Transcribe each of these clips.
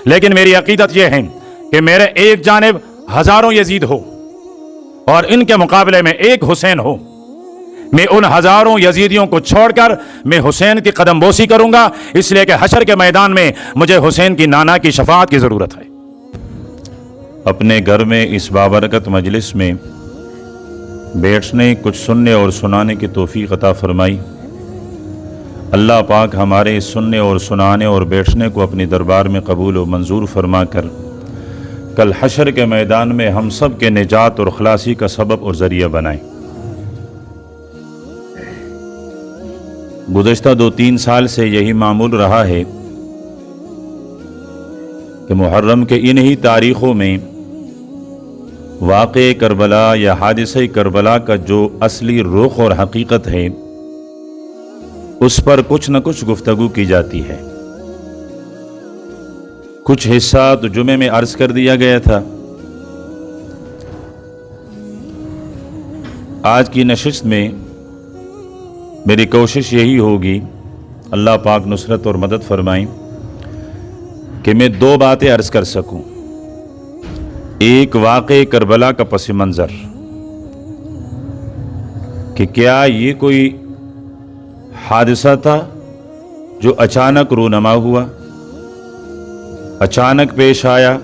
لیکن میری عقیدت یہ ہے کہ میرے ایک جانب ہزاروں یزید ہو اور ان کے مقابلے میں ایک حسین ہو، میں ان ہزاروں یزیدیوں کو چھوڑ کر میں حسین کی قدم بوسی کروں گا، اس لیے کہ حشر کے میدان میں مجھے حسین کی نانا کی شفاعت کی ضرورت ہے۔ اپنے گھر میں اس بابرکت مجلس میں بیٹھنے، کچھ سننے اور سنانے کی توفیق عطا فرمائی۔ اللہ پاک ہمارے سننے اور سنانے اور بیٹھنے کو اپنی دربار میں قبول و منظور فرما کر کل حشر کے میدان میں ہم سب کے نجات اور خلاصی کا سبب اور ذریعہ بنائیں۔ گزشتہ 2-3 سال سے یہی معمول رہا ہے کہ محرم کے انہی تاریخوں میں واقع کربلا یا حادثہ کربلا کا جو اصلی رخ اور حقیقت ہے اس پر کچھ نہ کچھ گفتگو کی جاتی ہے۔ کچھ حصہ تو جمعے میں عرض کر دیا گیا تھا۔ آج کی نشست میں میری کوشش یہی ہوگی، اللہ پاک نصرت اور مدد فرمائیں، کہ میں 2 باتیں عرض کر سکوں۔ ایک واقع کربلا کا پس منظر کہ کیا یہ کوئی حادثہ تھا جو اچانک رونما ہوا، اچانک پیش آیا،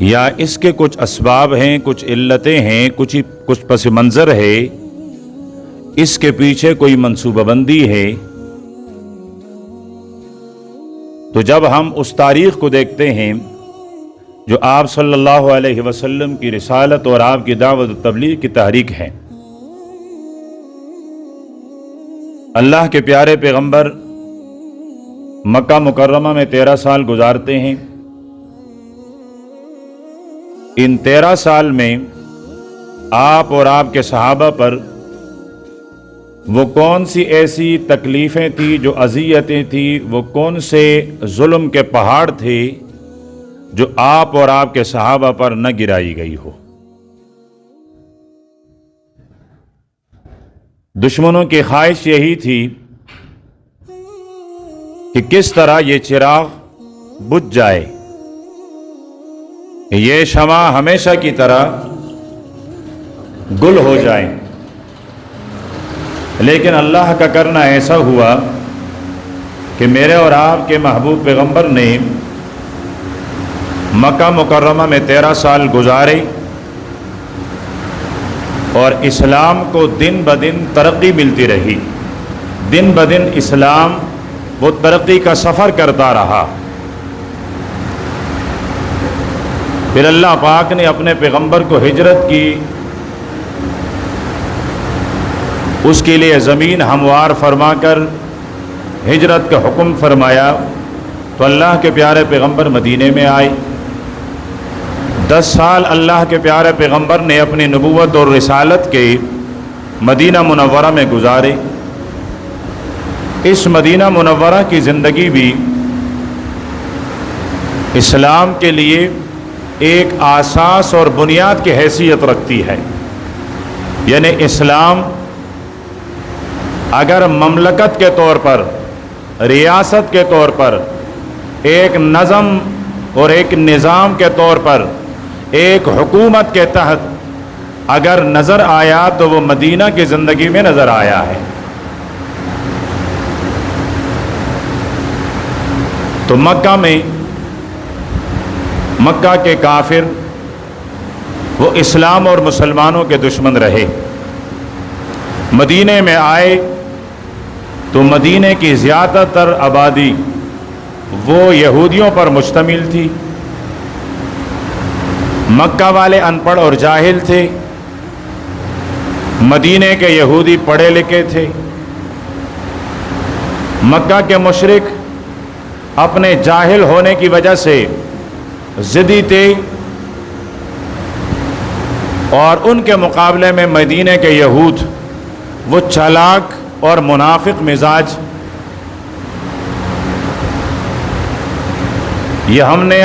یا اس کے کچھ اسباب ہیں، کچھ علتیں ہیں، کچھ پس منظر ہے، اس کے پیچھے کوئی منصوبہ بندی ہے۔ تو جب ہم اس تاریخ کو دیکھتے ہیں جو آپ صلی اللہ علیہ وسلم کی رسالت اور آپ کی دعوت و تبلیغ کی تحریک ہے، اللہ کے پیارے پیغمبر مکہ مکرمہ میں 13 سال گزارتے ہیں۔ ان 13 سال میں آپ اور آپ کے صحابہ پر وہ کون سی ایسی تکلیفیں تھیں، جو اذیتیں تھیں، وہ کون سے ظلم کے پہاڑ تھے جو آپ اور آپ کے صحابہ پر نہ گرائی گئی ہو۔ دشمنوں کی خواہش یہی تھی کہ کس طرح یہ چراغ بجھ جائے، یہ شمع ہمیشہ کی طرح گل ہو جائے۔ لیکن اللہ کا کرنا ایسا ہوا کہ میرے اور آپ کے محبوب پیغمبر نے مکہ مکرمہ میں 13 سال گزارے اور اسلام کو دن بدن ترقی ملتی رہی۔ دن بدن اسلام وہ ترقی کا سفر کرتا رہا۔ پھر اللہ پاک نے اپنے پیغمبر کو ہجرت کی، اس کے لیے زمین ہموار فرما کر ہجرت کا حکم فرمایا، تو اللہ کے پیارے پیغمبر مدینے میں آئے۔ 10 سال اللہ کے پیارے پیغمبر نے اپنی نبوت اور رسالت کے مدینہ منورہ میں گزارے۔ اس مدینہ منورہ کی زندگی بھی اسلام کے لیے ایک اساس اور بنیاد کی حیثیت رکھتی ہے۔ یعنی اسلام اگر مملکت کے طور پر، ریاست کے طور پر، ایک نظم اور ایک نظام کے طور پر، ایک حکومت کے تحت اگر نظر آیا تو وہ مدینہ کی زندگی میں نظر آیا ہے۔ تو مکہ کے کافر وہ اسلام اور مسلمانوں کے دشمن رہے۔ مدینے میں آئے تو مدینے کی زیادہ تر آبادی وہ یہودیوں پر مشتمل تھی۔ مکہ والے ان پڑھ اور جاہل تھے، مدینے کے یہودی پڑھے لکھے تھے۔ مکہ کے مشرک اپنے جاہل ہونے کی وجہ سے ضدی تھے، اور ان کے مقابلے میں مدینے کے یہود وہ چالاک اور منافق مزاج۔ یہ ہم نے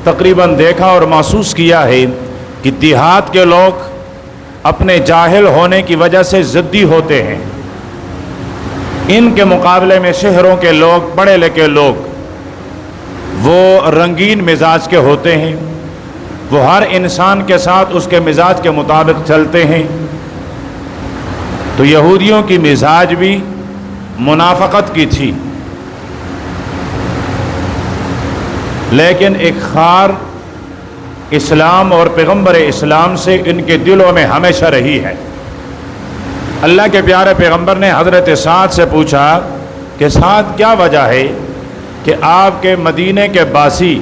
تقریباً دیکھا اور محسوس کیا ہے کہ دیہات کے لوگ اپنے جاہل ہونے کی وجہ سے ضدی ہوتے ہیں، ان کے مقابلے میں شہروں کے لوگ، پڑھے لکھے لوگ وہ رنگین مزاج کے ہوتے ہیں، وہ ہر انسان کے ساتھ اس کے مزاج کے مطابق چلتے ہیں۔ تو یہودیوں کی مزاج بھی منافقت کی تھی، لیکن ایک خار اسلام اور پیغمبر اسلام سے ان کے دلوں میں ہمیشہ رہی ہے۔ اللہ کے پیارے پیغمبر نے حضرت سعد سے پوچھا کہ سعد کیا وجہ ہے کہ آپ کے مدینے کے باسی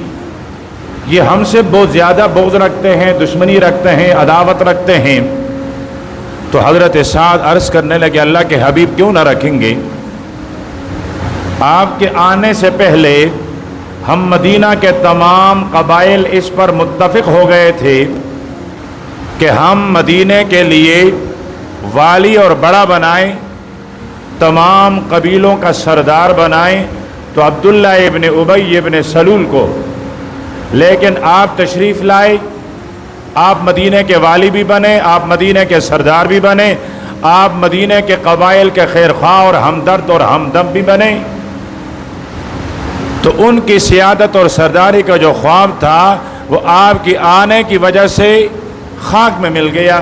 یہ ہم سے بہت زیادہ بغض رکھتے ہیں، دشمنی رکھتے ہیں، عداوت رکھتے ہیں؟ تو حضرت سعد عرض کرنے لگے اللہ کے حبیب کیوں نہ رکھیں گے، آپ کے آنے سے پہلے ہم مدینہ کے تمام قبائل اس پر متفق ہو گئے تھے کہ ہم مدینے کے لیے والی اور بڑا بنائیں، تمام قبیلوں کا سردار بنائیں تو عبداللہ ابن ابی ابن سلول کو، لیکن آپ تشریف لائے، آپ مدینے کے والی بھی بنے، آپ مدینے کے سردار بھی بنے، آپ مدینے کے قبائل کے خیر خواہ اور ہمدرد اور ہمدم بھی بنے۔ تو ان کی سیادت اور سرداری کا جو خواب تھا وہ آپ کی آنے کی وجہ سے خاک میں مل گیا۔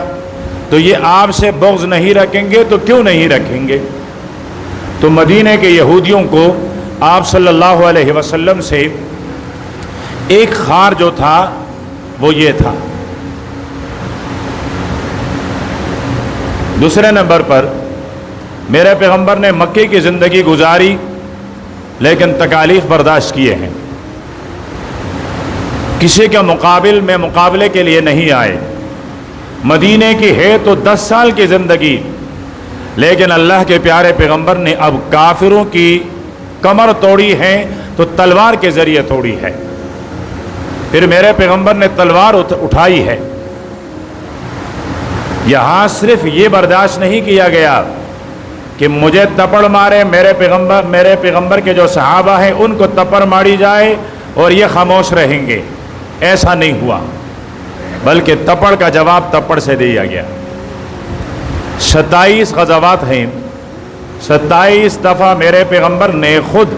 تو یہ آپ سے بغض نہیں رکھیں گے تو کیوں نہیں رکھیں گے؟ تو مدینے کے یہودیوں کو آپ صلی اللہ علیہ وسلم سے ایک خار جو تھا وہ یہ تھا۔ دوسرے نمبر پر میرے پیغمبر نے مکے کی زندگی گزاری لیکن تکالیف برداشت کیے ہیں، کسی کے مقابلے کے لیے نہیں آئے۔ مدینے کی ہے تو 10 سال کی زندگی، لیکن اللہ کے پیارے پیغمبر نے اب کافروں کی کمر توڑی ہے تو تلوار کے ذریعے توڑی ہے۔ پھر میرے پیغمبر نے تلوار اٹھائی ہے۔ یہاں صرف یہ برداشت نہیں کیا گیا کہ مجھے تپڑ مارے، میرے پیغمبر کے جو صحابہ ہیں ان کو تپڑ ماری جائے اور یہ خاموش رہیں گے، ایسا نہیں ہوا، بلکہ تپڑ کا جواب تپڑ سے دیا گیا۔ 27 غزوات ہیں، 27 دفعہ میرے پیغمبر نے خود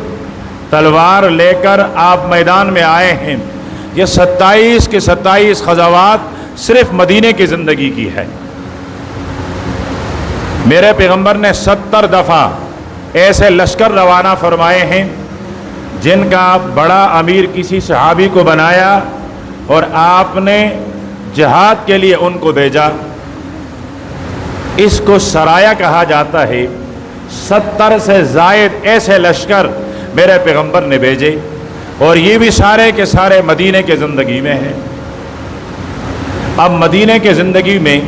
تلوار لے کر آپ میدان میں آئے ہیں۔ یہ 27 کے 27 غزوات صرف مدینے کی زندگی کی ہے۔ میرے پیغمبر نے 70 دفعہ ایسے لشکر روانہ فرمائے ہیں جن کا بڑا امیر کسی صحابی کو بنایا اور آپ نے جہاد کے لیے ان کو بھیجا۔ اس کو سرایا کہا جاتا ہے۔ 70 سے زائد ایسے لشکر میرے پیغمبر نے بھیجے، اور یہ بھی سارے کے سارے مدینے کے زندگی میں ہیں۔ اب مدینے کے زندگی میں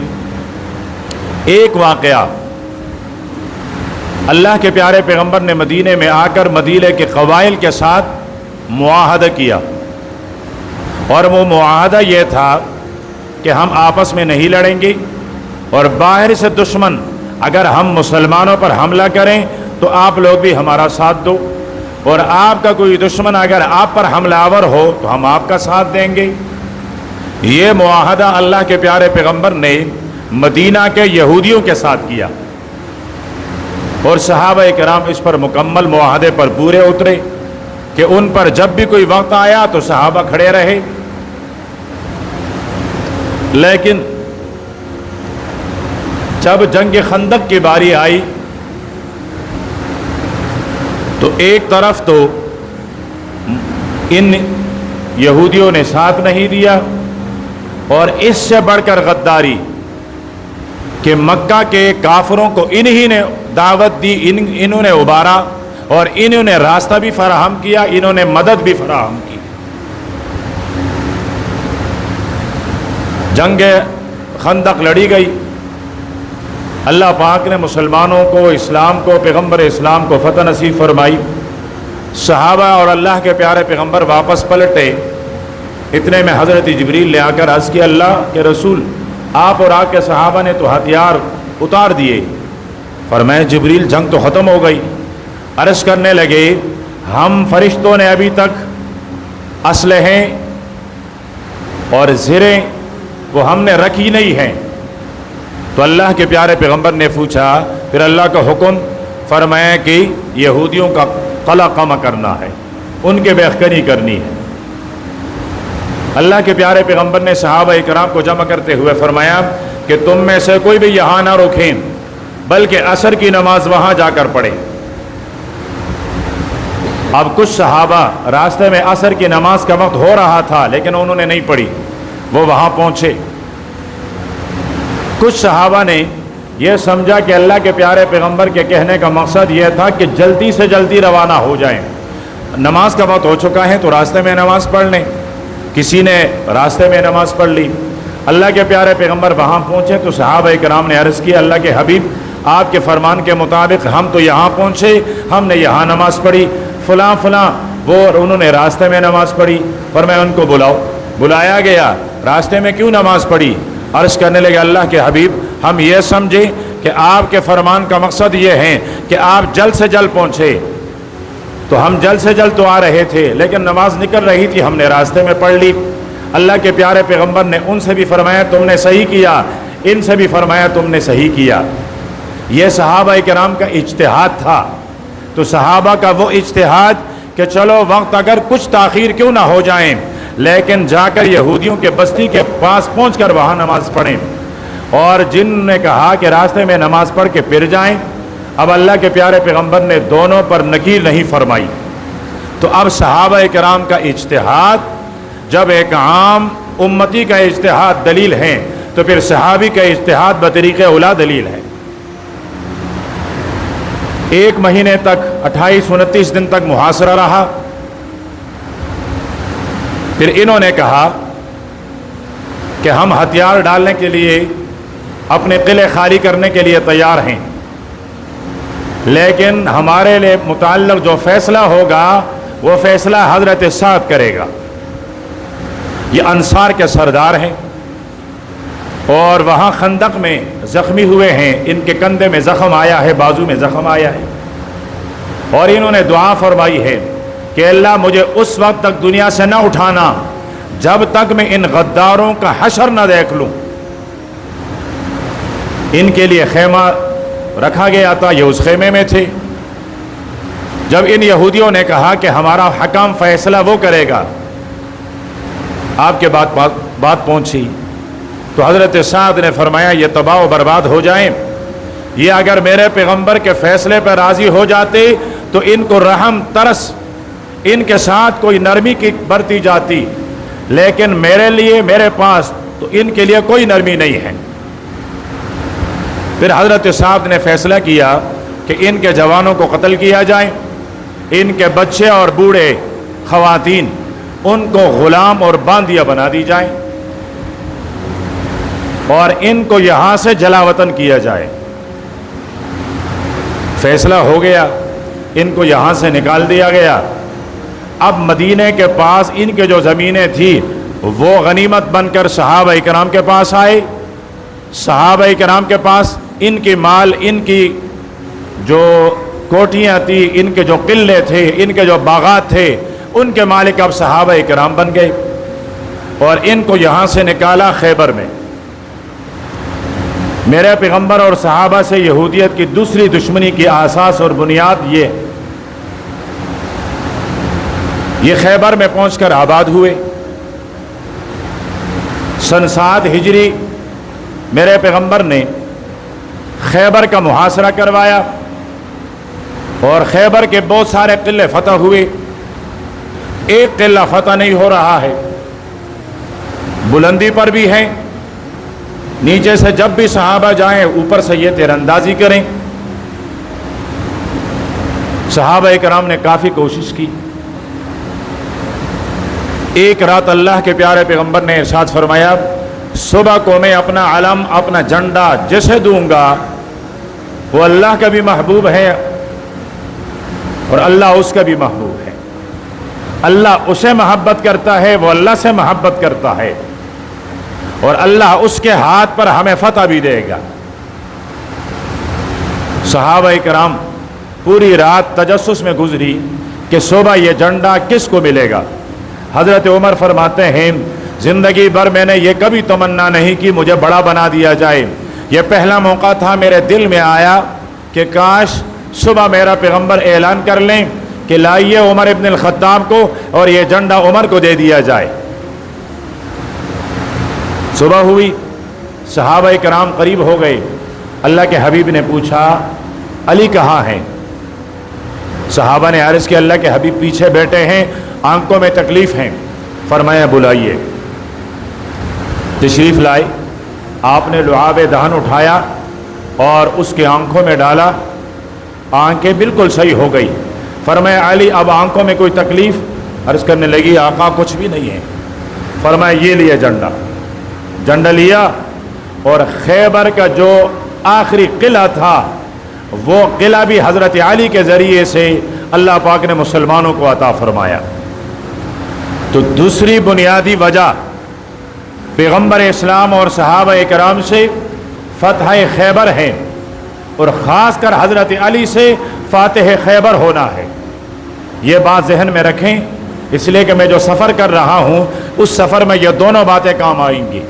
ایک واقعہ، اللہ کے پیارے پیغمبر نے مدینے میں آ کر مدینے کے قبائل کے ساتھ معاہدہ کیا، اور وہ معاہدہ یہ تھا کہ ہم آپس میں نہیں لڑیں گے، اور باہر سے دشمن اگر ہم مسلمانوں پر حملہ کریں تو آپ لوگ بھی ہمارا ساتھ دو، اور آپ کا کوئی دشمن اگر آپ پر حملہ آور ہو تو ہم آپ کا ساتھ دیں گے۔ یہ معاہدہ اللہ کے پیارے پیغمبر نے مدینہ کے یہودیوں کے ساتھ کیا، اور صحابہ کرام اس پر مکمل معاہدے پر پورے اترے کہ ان پر جب بھی کوئی وقت آیا تو صحابہ کھڑے رہے۔ لیکن جب جنگ خندق کی باری آئی تو ایک طرف تو ان یہودیوں نے ساتھ نہیں دیا، اور اس سے بڑھ کر غداری کہ مکہ کے کافروں کو انہی نے دعوت دی، انہوں نے ابھارا، اور انہوں نے راستہ بھی فراہم کیا، انہوں نے مدد بھی فراہم کی۔ جنگ خندق لڑی گئی، اللہ پاک نے مسلمانوں کو، اسلام کو، پیغمبر اسلام کو فتح نصیب فرمائی۔ صحابہ اور اللہ کے پیارے پیغمبر واپس پلٹے، اتنے میں حضرت جبریل لے آ کر عرض کیا اللہ کے رسول، آپ اور آپ کے صحابہ نے تو ہتھیار اتار دیے۔ فرمایا جبریل جنگ تو ختم ہو گئی۔ عرض کرنے لگے ہم فرشتوں نے ابھی تک اسلحے اور زریں وہ ہم نے رکھی نہیں ہیں۔ تو اللہ کے پیارے پیغمبر نے پوچھا، پھر اللہ کا حکم فرمایا کہ یہودیوں کا قلع قمع کرنا ہے، ان کے بے خبری کرنی ہے۔ اللہ کے پیارے پیغمبر نے صحابہ کرام کو جمع کرتے ہوئے فرمایا کہ تم میں سے کوئی بھی یہاں نہ رکیں بلکہ عصر کی نماز وہاں جا کر پڑھے۔ اب کچھ صحابہ راستے میں عصر کی نماز کا وقت ہو رہا تھا لیکن انہوں نے نہیں پڑھی، وہ وہاں پہنچے۔ کچھ صحابہ نے یہ سمجھا کہ اللہ کے پیارے پیغمبر کے کہنے کا مقصد یہ تھا کہ جلدی سے جلدی روانہ ہو جائیں، نماز کا وقت ہو چکا ہے تو راستے میں نماز پڑھ لیں۔ کسی نے راستے میں نماز پڑھ لی۔ اللہ کے پیارے پیغمبر وہاں پہنچے تو صحابہ کرام نے عرض کیا، اللہ کے حبیب آپ کے فرمان کے مطابق ہم تو یہاں پہنچے، ہم نے یہاں نماز پڑھی، فلاں فلاں وہ انہوں نے راستے میں نماز پڑھی، پر میں ان کو بلاؤ۔ بلایا گیا، راستے میں کیوں نماز پڑھی؟ عرض کرنے لگے، اللہ کے حبیب ہم یہ سمجھے کہ آپ کے فرمان کا مقصد یہ ہے کہ آپ جلد سے جلد پہنچے، تو ہم جلد سے جلد تو آ رہے تھے لیکن نماز نکل رہی تھی، ہم نے راستے میں پڑھ لی۔ اللہ کے پیارے پیغمبر نے ان سے بھی فرمایا تم نے صحیح کیا، ان سے بھی فرمایا تم نے صحیح کیا۔ یہ صحابہ کرام کا اجتہاد تھا۔ تو صحابہ کا وہ اجتہاد کہ چلو وقت اگر کچھ تاخیر کیوں نہ ہو جائیں لیکن جا کر یہودیوں کے بستی کے پاس پہنچ کر وہاں نماز پڑھیں، اور جن نے کہا کہ راستے میں نماز پڑھ کے پھر جائیں، اب اللہ کے پیارے پیغمبر نے دونوں پر نکیر نہیں فرمائی۔ تو اب صحابہ کرام کا اجتہاد جب ایک عام امتی کا اجتہاد دلیل ہے تو پھر صحابی کا اجتہاد بطریق اولا دلیل ہے۔ 1 مہینے تک 28-29 دن تک محاصرہ رہا۔ پھر انہوں نے کہا کہ ہم ہتھیار ڈالنے کے لیے اپنے قلعے خالی کرنے کے لیے تیار ہیں، لیکن ہمارے لیے متعلق جو فیصلہ ہوگا وہ فیصلہ حضرت سعد کرے گا۔ یہ انصار کے سردار ہیں اور وہاں خندق میں زخمی ہوئے ہیں، ان کے کندھے میں زخم آیا ہے، بازو میں زخم آیا ہے، اور انہوں نے دعا فرمائی ہے کہ اللہ مجھے اس وقت تک دنیا سے نہ اٹھانا جب تک میں ان غداروں کا حشر نہ دیکھ لوں۔ ان کے لیے خیمہ رکھا گیا تھا، یہ اس خیمے میں تھے۔ جب ان یہودیوں نے کہا کہ ہمارا حکم فیصلہ وہ کرے گا، آپ کے بات پہنچی تو حضرت سعد نے فرمایا یہ تباہ و برباد ہو جائیں، یہ اگر میرے پیغمبر کے فیصلے پر راضی ہو جاتے تو ان کو رحم ترس ان کے ساتھ کوئی نرمی کی برتی جاتی، لیکن میرے لیے میرے پاس تو ان کے لیے کوئی نرمی نہیں ہے۔ پھر حضرت سعد نے فیصلہ کیا کہ ان کے جوانوں کو قتل کیا جائے، ان کے بچے اور بوڑھے خواتین ان کو غلام اور باندیا بنا دی جائے، اور ان کو یہاں سے جلا وطن کیا جائے۔ فیصلہ ہو گیا، ان کو یہاں سے نکال دیا گیا۔ اب مدینہ کے پاس ان کے جو زمینیں تھیں وہ غنیمت بن کر صحابہ کرام کے پاس آئے۔ صحابہ کرام کے پاس ان کی مال، ان کی جو کوٹیاں تھیں، ان کے جو قلعے تھے، ان کے جو باغات تھے، ان کے مالک اب صحابہ کرام بن گئے، اور ان کو یہاں سے نکالا خیبر میں۔ میرے پیغمبر اور صحابہ سے یہودیت کی دوسری دشمنی کی اساس اور بنیاد یہ خیبر میں پہنچ کر آباد ہوئے۔ سن 7 ہجری میرے پیغمبر نے خیبر کا محاصرہ کروایا اور خیبر کے بہت سارے قلعے فتح ہوئے۔ ایک قلعہ فتح نہیں ہو رہا ہے، بلندی پر بھی ہے، نیچے سے جب بھی صحابہ جائیں اوپر سے یہ تیر اندازی کریں۔ صحابہ کرام نے کافی کوشش کی۔ ایک رات اللہ کے پیارے پیغمبر نے ارشاد فرمایا، صبح کو میں اپنا علم، اپنا جھنڈا جسے دوں گا وہ اللہ کا بھی محبوب ہے اور اللہ اس کا بھی محبوب ہے۔ اللہ اسے محبت کرتا ہے، وہ اللہ سے محبت کرتا ہے، اور اللہ اس کے ہاتھ پر ہمیں فتح بھی دے گا۔ صحابہ کرام پوری رات تجسس میں گزری کہ صبح یہ جھنڈا کس کو ملے گا۔ حضرت عمر فرماتے ہیں زندگی بھر میں نے یہ کبھی تمنا نہیں کہ مجھے بڑا بنا دیا جائے، یہ پہلا موقع تھا میرے دل میں آیا کہ کاش صبح میرا پیغمبر اعلان کر لیں کہ لائیے عمر ابن الخطاب کو اور یہ جھنڈا عمر کو دے دیا جائے۔ सुबह हुई, सहाबा कराम करीब हो गए। अल्लाह के हबीब ने पूछा, अली कहाँ हैं? सहाबा ने अर्ज़ किया, अल्लाह के हबीब पीछे बैठे हैं, आंखों में तकलीफ़ हैं। फरमाया बुलाइए। तशरीफ़ लाए, आपने लुआब दहन उठाया और उसके आंखों में डाला, आंखें बिल्कुल सही हो गई। फरमाया अली अब आंखों में कोई तकलीफ़? अर्ज़ करने लगी, आका कुछ भी नहीं है। फरमाया ये लिया झंडा। झंडा लिया और खैबर का जो आखिरी किला था वो किला भी हज़रत अली के ज़रिए से अल्लाह पाक ने मुसलमानों को अता फरमाया। तो दूसरी बुनियादी वजह पैगम्बर इस्लाम और सहाबा कराम से फ़तह खैबर है और ख़ास कर हज़रत अली से फ़ातिह खैबर होना है। ये बात जहन में रखें, इसलिए कि मैं जो सफ़र कर रहा हूँ उस सफ़र में ये दोनों बातें काम आएंगी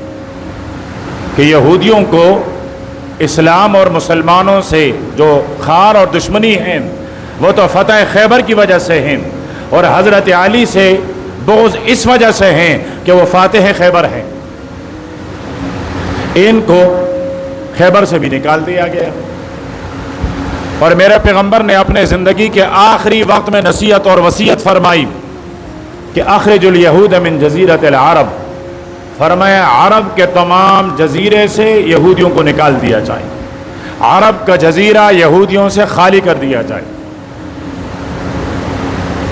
कि यहूदियों को इस्लाम और मुसलमानों से जो खार और दुश्मनी है वो तो फ़तह खैबर की वजह से हैं, और हज़रत अली से बोझ इस वजह से हैं कि वो फ़ातिह खैबर हैं। इनको खैबर से भी निकाल दिया गया और मेरे पैगम्बर ने अपने ज़िंदगी के आखिरी वक्त में नसीहत और वसीयत फरमाई कि अखरिजुल यहूद मिन जज़ीरतिल अरब। फरमाया अरब के तमाम जजीरे से यहूदियों को निकाल दिया जाए, अरब का जजीरा यहूदियों से खाली कर दिया जाए।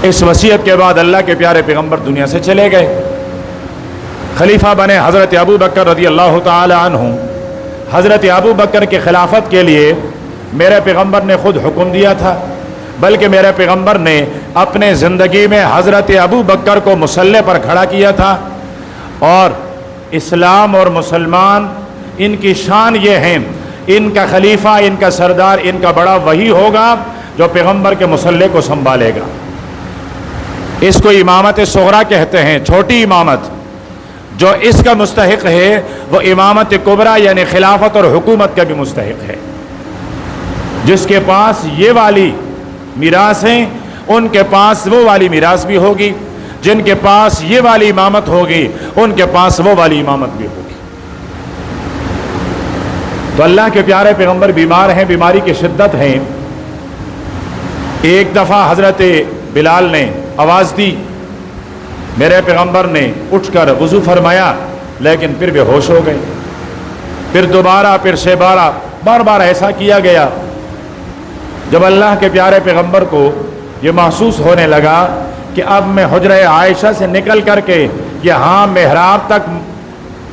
इस वसीयत के बाद अल्लाह के प्यारे पैगम्बर दुनिया से चले गए। खलीफा बने हज़रत अबू बकर रज़ी अल्लाह ताला अन्हु। हज़रत अबू बकर के खिलाफत के लिए मेरे पैगम्बर ने खुद हुक्म दिया था, बल्कि मेरे पैगम्बर ने अपने ज़िंदगी में हज़रत अबू बकर को मुसल्ले पर खड़ा किया था। और इस्लाम और मुसलमान इनकी शान ये है, इनका खलीफा, इनका सरदार, इनका बड़ा वही होगा जो पैगम्बर के मुसल्ले को संभालेगा। इसको इमामत सुगरा कहते हैं, छोटी इमामत। जो इसका मुस्तहिक है वो इमामत कुबरा यानी खिलाफत और हुकूमत का भी मुस्तहिक है। जिसके पास ये वाली मीरास है उनके पास वो वाली मीरास भी होगी, जिनके पास ये वाली इमामत होगी उनके पास वो वाली इमामत भी होगी। तो अल्लाह के प्यारे पैगम्बर बीमार हैं, बीमारी की शिद्दत है। एक दफ़ा हज़रत बिलाल ने आवाज़ दी, मेरे पैगम्बर ने उठकर वज़ू फरमाया, लेकिन फिर बेहोश हो गए। फिर दोबारा, फिर से बार बार ऐसा किया गया। जब अल्लाह के प्यारे पैगम्बर को ये महसूस होने लगा कि अब मैं हुजरे आयशा से निकल करके यहाँ मेहराब तक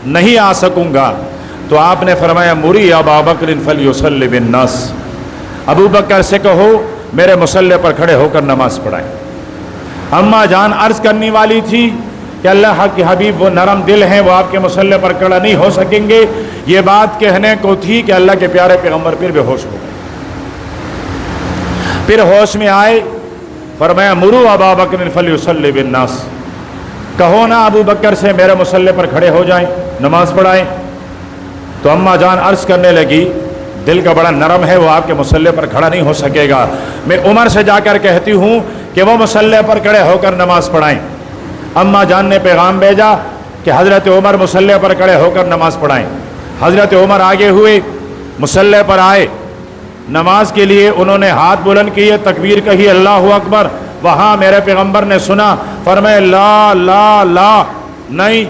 नहीं आ सकूँगा, तो आपने फरमाया मुरी अबा बकर फलयुसल्लि बिन्नास, अबू बकर से कहो मेरे मुसल्ले पर खड़े होकर नमाज पढ़ाएं। अम्मा जान अर्ज़ करने वाली थी कि अल्लाह के हबीब वो नरम दिल हैं, वो आपके मुसल्ले पर खड़ा नहीं हो सकेंगे। ये बात कहने को थी कि अल्लाह के प्यारे पैगम्बर फिर बेहोश हो गए। फिर होश में आए, फरमाया मुरू अबा बकर फलयुसल्लि बिन्नास, कहो ना अबू बकर से मेरे मुसल्ले पर खड़े हो जाएं, नमाज पढ़ाएं। तो अम्मा जान अर्ज़ करने लगी, दिल का बड़ा नरम है, वो आपके मुसल्ले पर खड़ा नहीं हो सकेगा। मैं उमर से जाकर कहती हूँ कि वो मुसल्ले पर खड़े होकर नमाज पढ़ाएं। अम्मा जान ने पैगाम भेजा कि हज़रत उमर मुसल्ले पर खड़े होकर नमाज पढ़ाएं। हज़रत उमर आगे हुए, मुसल्ले पर आए, नमाज के लिए उन्होंने हाथ बुलंद किए, तकबीर कही, अल्लाहु अकबर। वहाँ मेरे पैगम्बर ने सुना, फरमाया ला ला ला नहीं,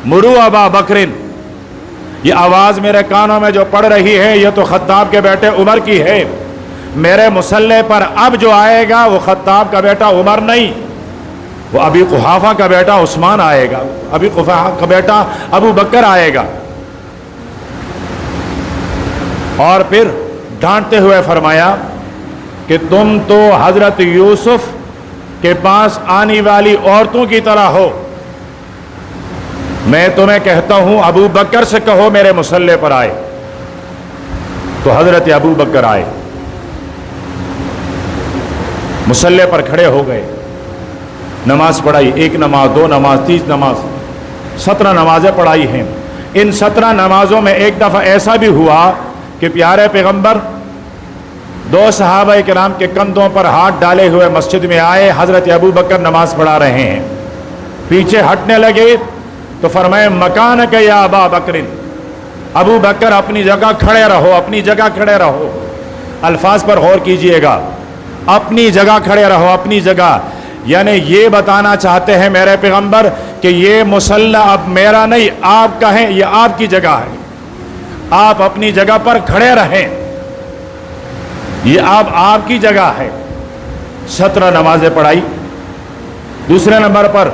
मुरू अबा बकरिन। ये आवाज़ मेरे कानों में जो पड़ रही है ये तो खत्ताब के बेटे उमर की है। मेरे मुसल्ले पर अब जो आएगा वो खत्ताब का बेटा उमर नहीं, वो अबी कुहाफा का बेटा उस्मान आएगा, अबी कुहाफा का बेटा अबू बकर आएगा। और फिर डांटते हुए फरमाया कि तुम तो हज़रत यूसुफ के पास आने वाली औरतों की तरह हो। मैं तुम्हें कहता हूं अबू बकर से कहो मेरे मुसल्ले पर आए। तो हज़रत अबू बकर आए, मुसल्ले पर खड़े हो गए, नमाज पढ़ाई। 1 नमाज, 2 नमाज, 30 नमाज, 17 नमाजें पढ़ाई हैं। इन 17 नमाजों में एक दफ़ा ऐसा भी हुआ कि प्यारे पैगम्बर 2 सहाबा किराम के कंधों पर हाथ डाले हुए मस्जिद में आए। हज़रत अबू बकर नमाज पढ़ा रहे हैं, पीछे हटने लगे तो फरमाए मकान के या अबा बकरिन, अबू बकर अपनी जगह खड़े रहो, अपनी जगह खड़े रहो। अल्फाज पर गौर कीजिएगा, अपनी जगह खड़े रहो, अपनी जगह, यानी ये बताना चाहते हैं मेरे पैगंबर कि ये मुसल्ला अब मेरा नहीं आपका है, ये आपकी जगह है, आप अपनी जगह पर खड़े रहें, ये अब आपकी जगह है। 17 नमाजें पढ़ाई। दूसरे नंबर पर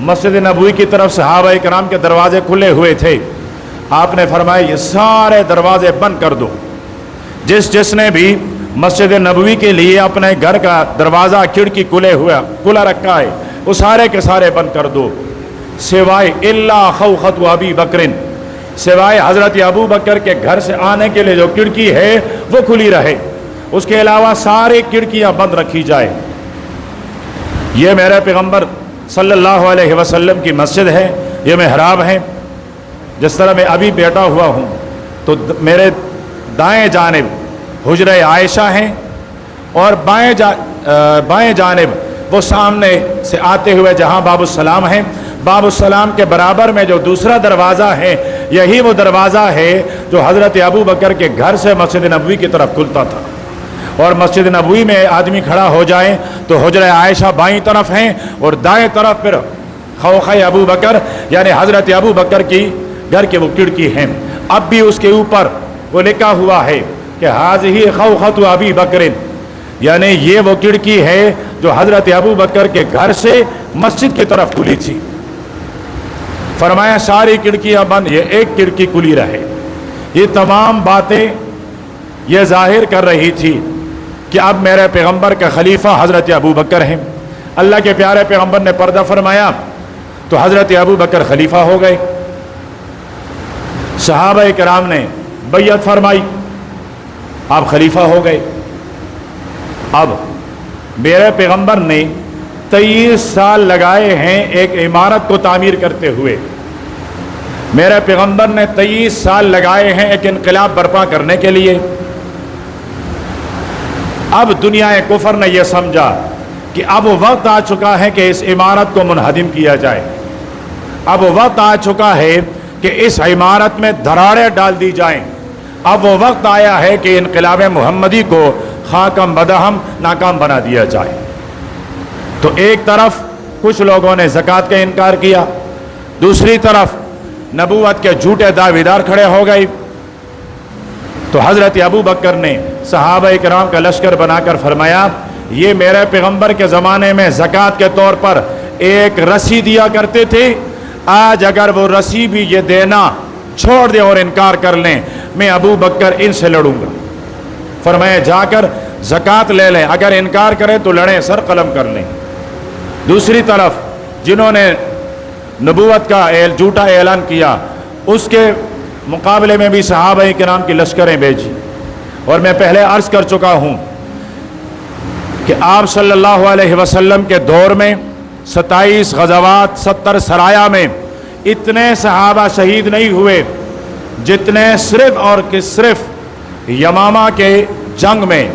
मस्जिद नबवी की तरफ सहाबा इकराम के दरवाजे खुले हुए थे, आपने फरमाया ये सारे दरवाजे बंद कर दो। जिसने भी मस्जिद नबवी के लिए अपने घर का दरवाज़ा खिड़की खुला रखा है वो सारे के सारे बंद कर दो, सिवाय इल्ला खौखत अबी बकरिन, सिवाय हज़रत अबू बकर के घर से आने के लिए जो खिड़की है वो खुली रहे, उसके अलावा सारी खिड़कियां बंद रखी जाए। ये मेरे पैगंबर सल्लल्लाहु अलैहि वसल्लम की मस्जिद है, ये मेहराब है। जिस तरह मैं अभी बैठा हुआ हूँ तो मेरे दाएं जानिब हुजरे आयशा हैं और बाएं जानिब वो सामने से आते हुए जहाँ बाबुस्सलाम है, बाबुस्सलाम के बराबर में जो दूसरा दरवाज़ा है यही वो दरवाज़ा है जो हज़रत अबू बकर के घर से मस्जिद नबवी की तरफ खुलता था। और मस्जिद नबवी में आदमी खड़ा हो जाए तो हुजरे आयशा बाईं तरफ हैं और दाएं तरफ फिर खौखे अबू बकर यानी हज़रत अबू बकर की घर की वो खिड़की हैं। अब भी उसके ऊपर वो लिखा हुआ है कि हाज़िही खौखतु अबी बकरिन, यानी ये वो खिड़की है जो हज़रत अबू बकर के घर से मस्जिद की तरफ खुली थी। फरमाया सारी खिड़कियां बंद, ये एक खिड़की खुली रहे। ये तमाम बातें ये जाहिर कर रही थी कि अब मेरे पैगंबर का खलीफा हज़रत अबू बकर हैं। अल्लाह के प्यारे पैगंबर ने पर्दा फरमाया तो हज़रत अबू बकर खलीफा हो गए। सहाबा इकराम ने बैयत फरमाई, आप खलीफा हो गए। अब मेरे पैगंबर ने 23 साल लगाए हैं एक इमारत को तामीर करते हुए। मेरे पैगंबर ने 23 साल लगाए हैं एक इनकलाब बर्पा करने के लिए। अब दुनिया कुफर ने यह समझा कि अब वक्त आ चुका है कि इस इमारत को मुनहदिम किया जाए। अब वक्त आ चुका है कि इस इमारत में दरारें डाल दी जाएं। अब वो वक्त आया है कि इनकलाब मुहम्मदी को खाकम बदहम नाकाम बना दिया जाए। तो एक तरफ कुछ लोगों ने ज़कात का इनकार किया, दूसरी तरफ नबूवत के झूठे दावेदार खड़े हो गए। तो हज़रत अबू बकर ने सहाबा इकराम का लश्कर बनाकर फरमाया, ये मेरे पैगंबर के ज़माने में ज़कात के तौर पर एक रस्सी दिया करते थे, आज अगर वो रस्सी भी ये देना छोड़ दें और इनकार कर लें, मैं अबू बकर इनसे लड़ूंगा। फरमाया जाकर ज़कात ले लें, अगर इनकार करें तो लड़ें, सर कलम कर लें। दूसरी तरफ जिन्होंने नबूवत का झूठा ऐलान किया उसके मुकाबले में भी सहाबा किराम की लश्करें भेजी। और मैं पहले अर्ज़ कर चुका हूँ कि आप सल्लल्लाहु अलैहि वसल्लम के दौर में 27 गज़वात 70 सराया में इतने सहाबा शहीद नहीं हुए जितने सिर्फ़ और कि सिर्फ यमामा के जंग में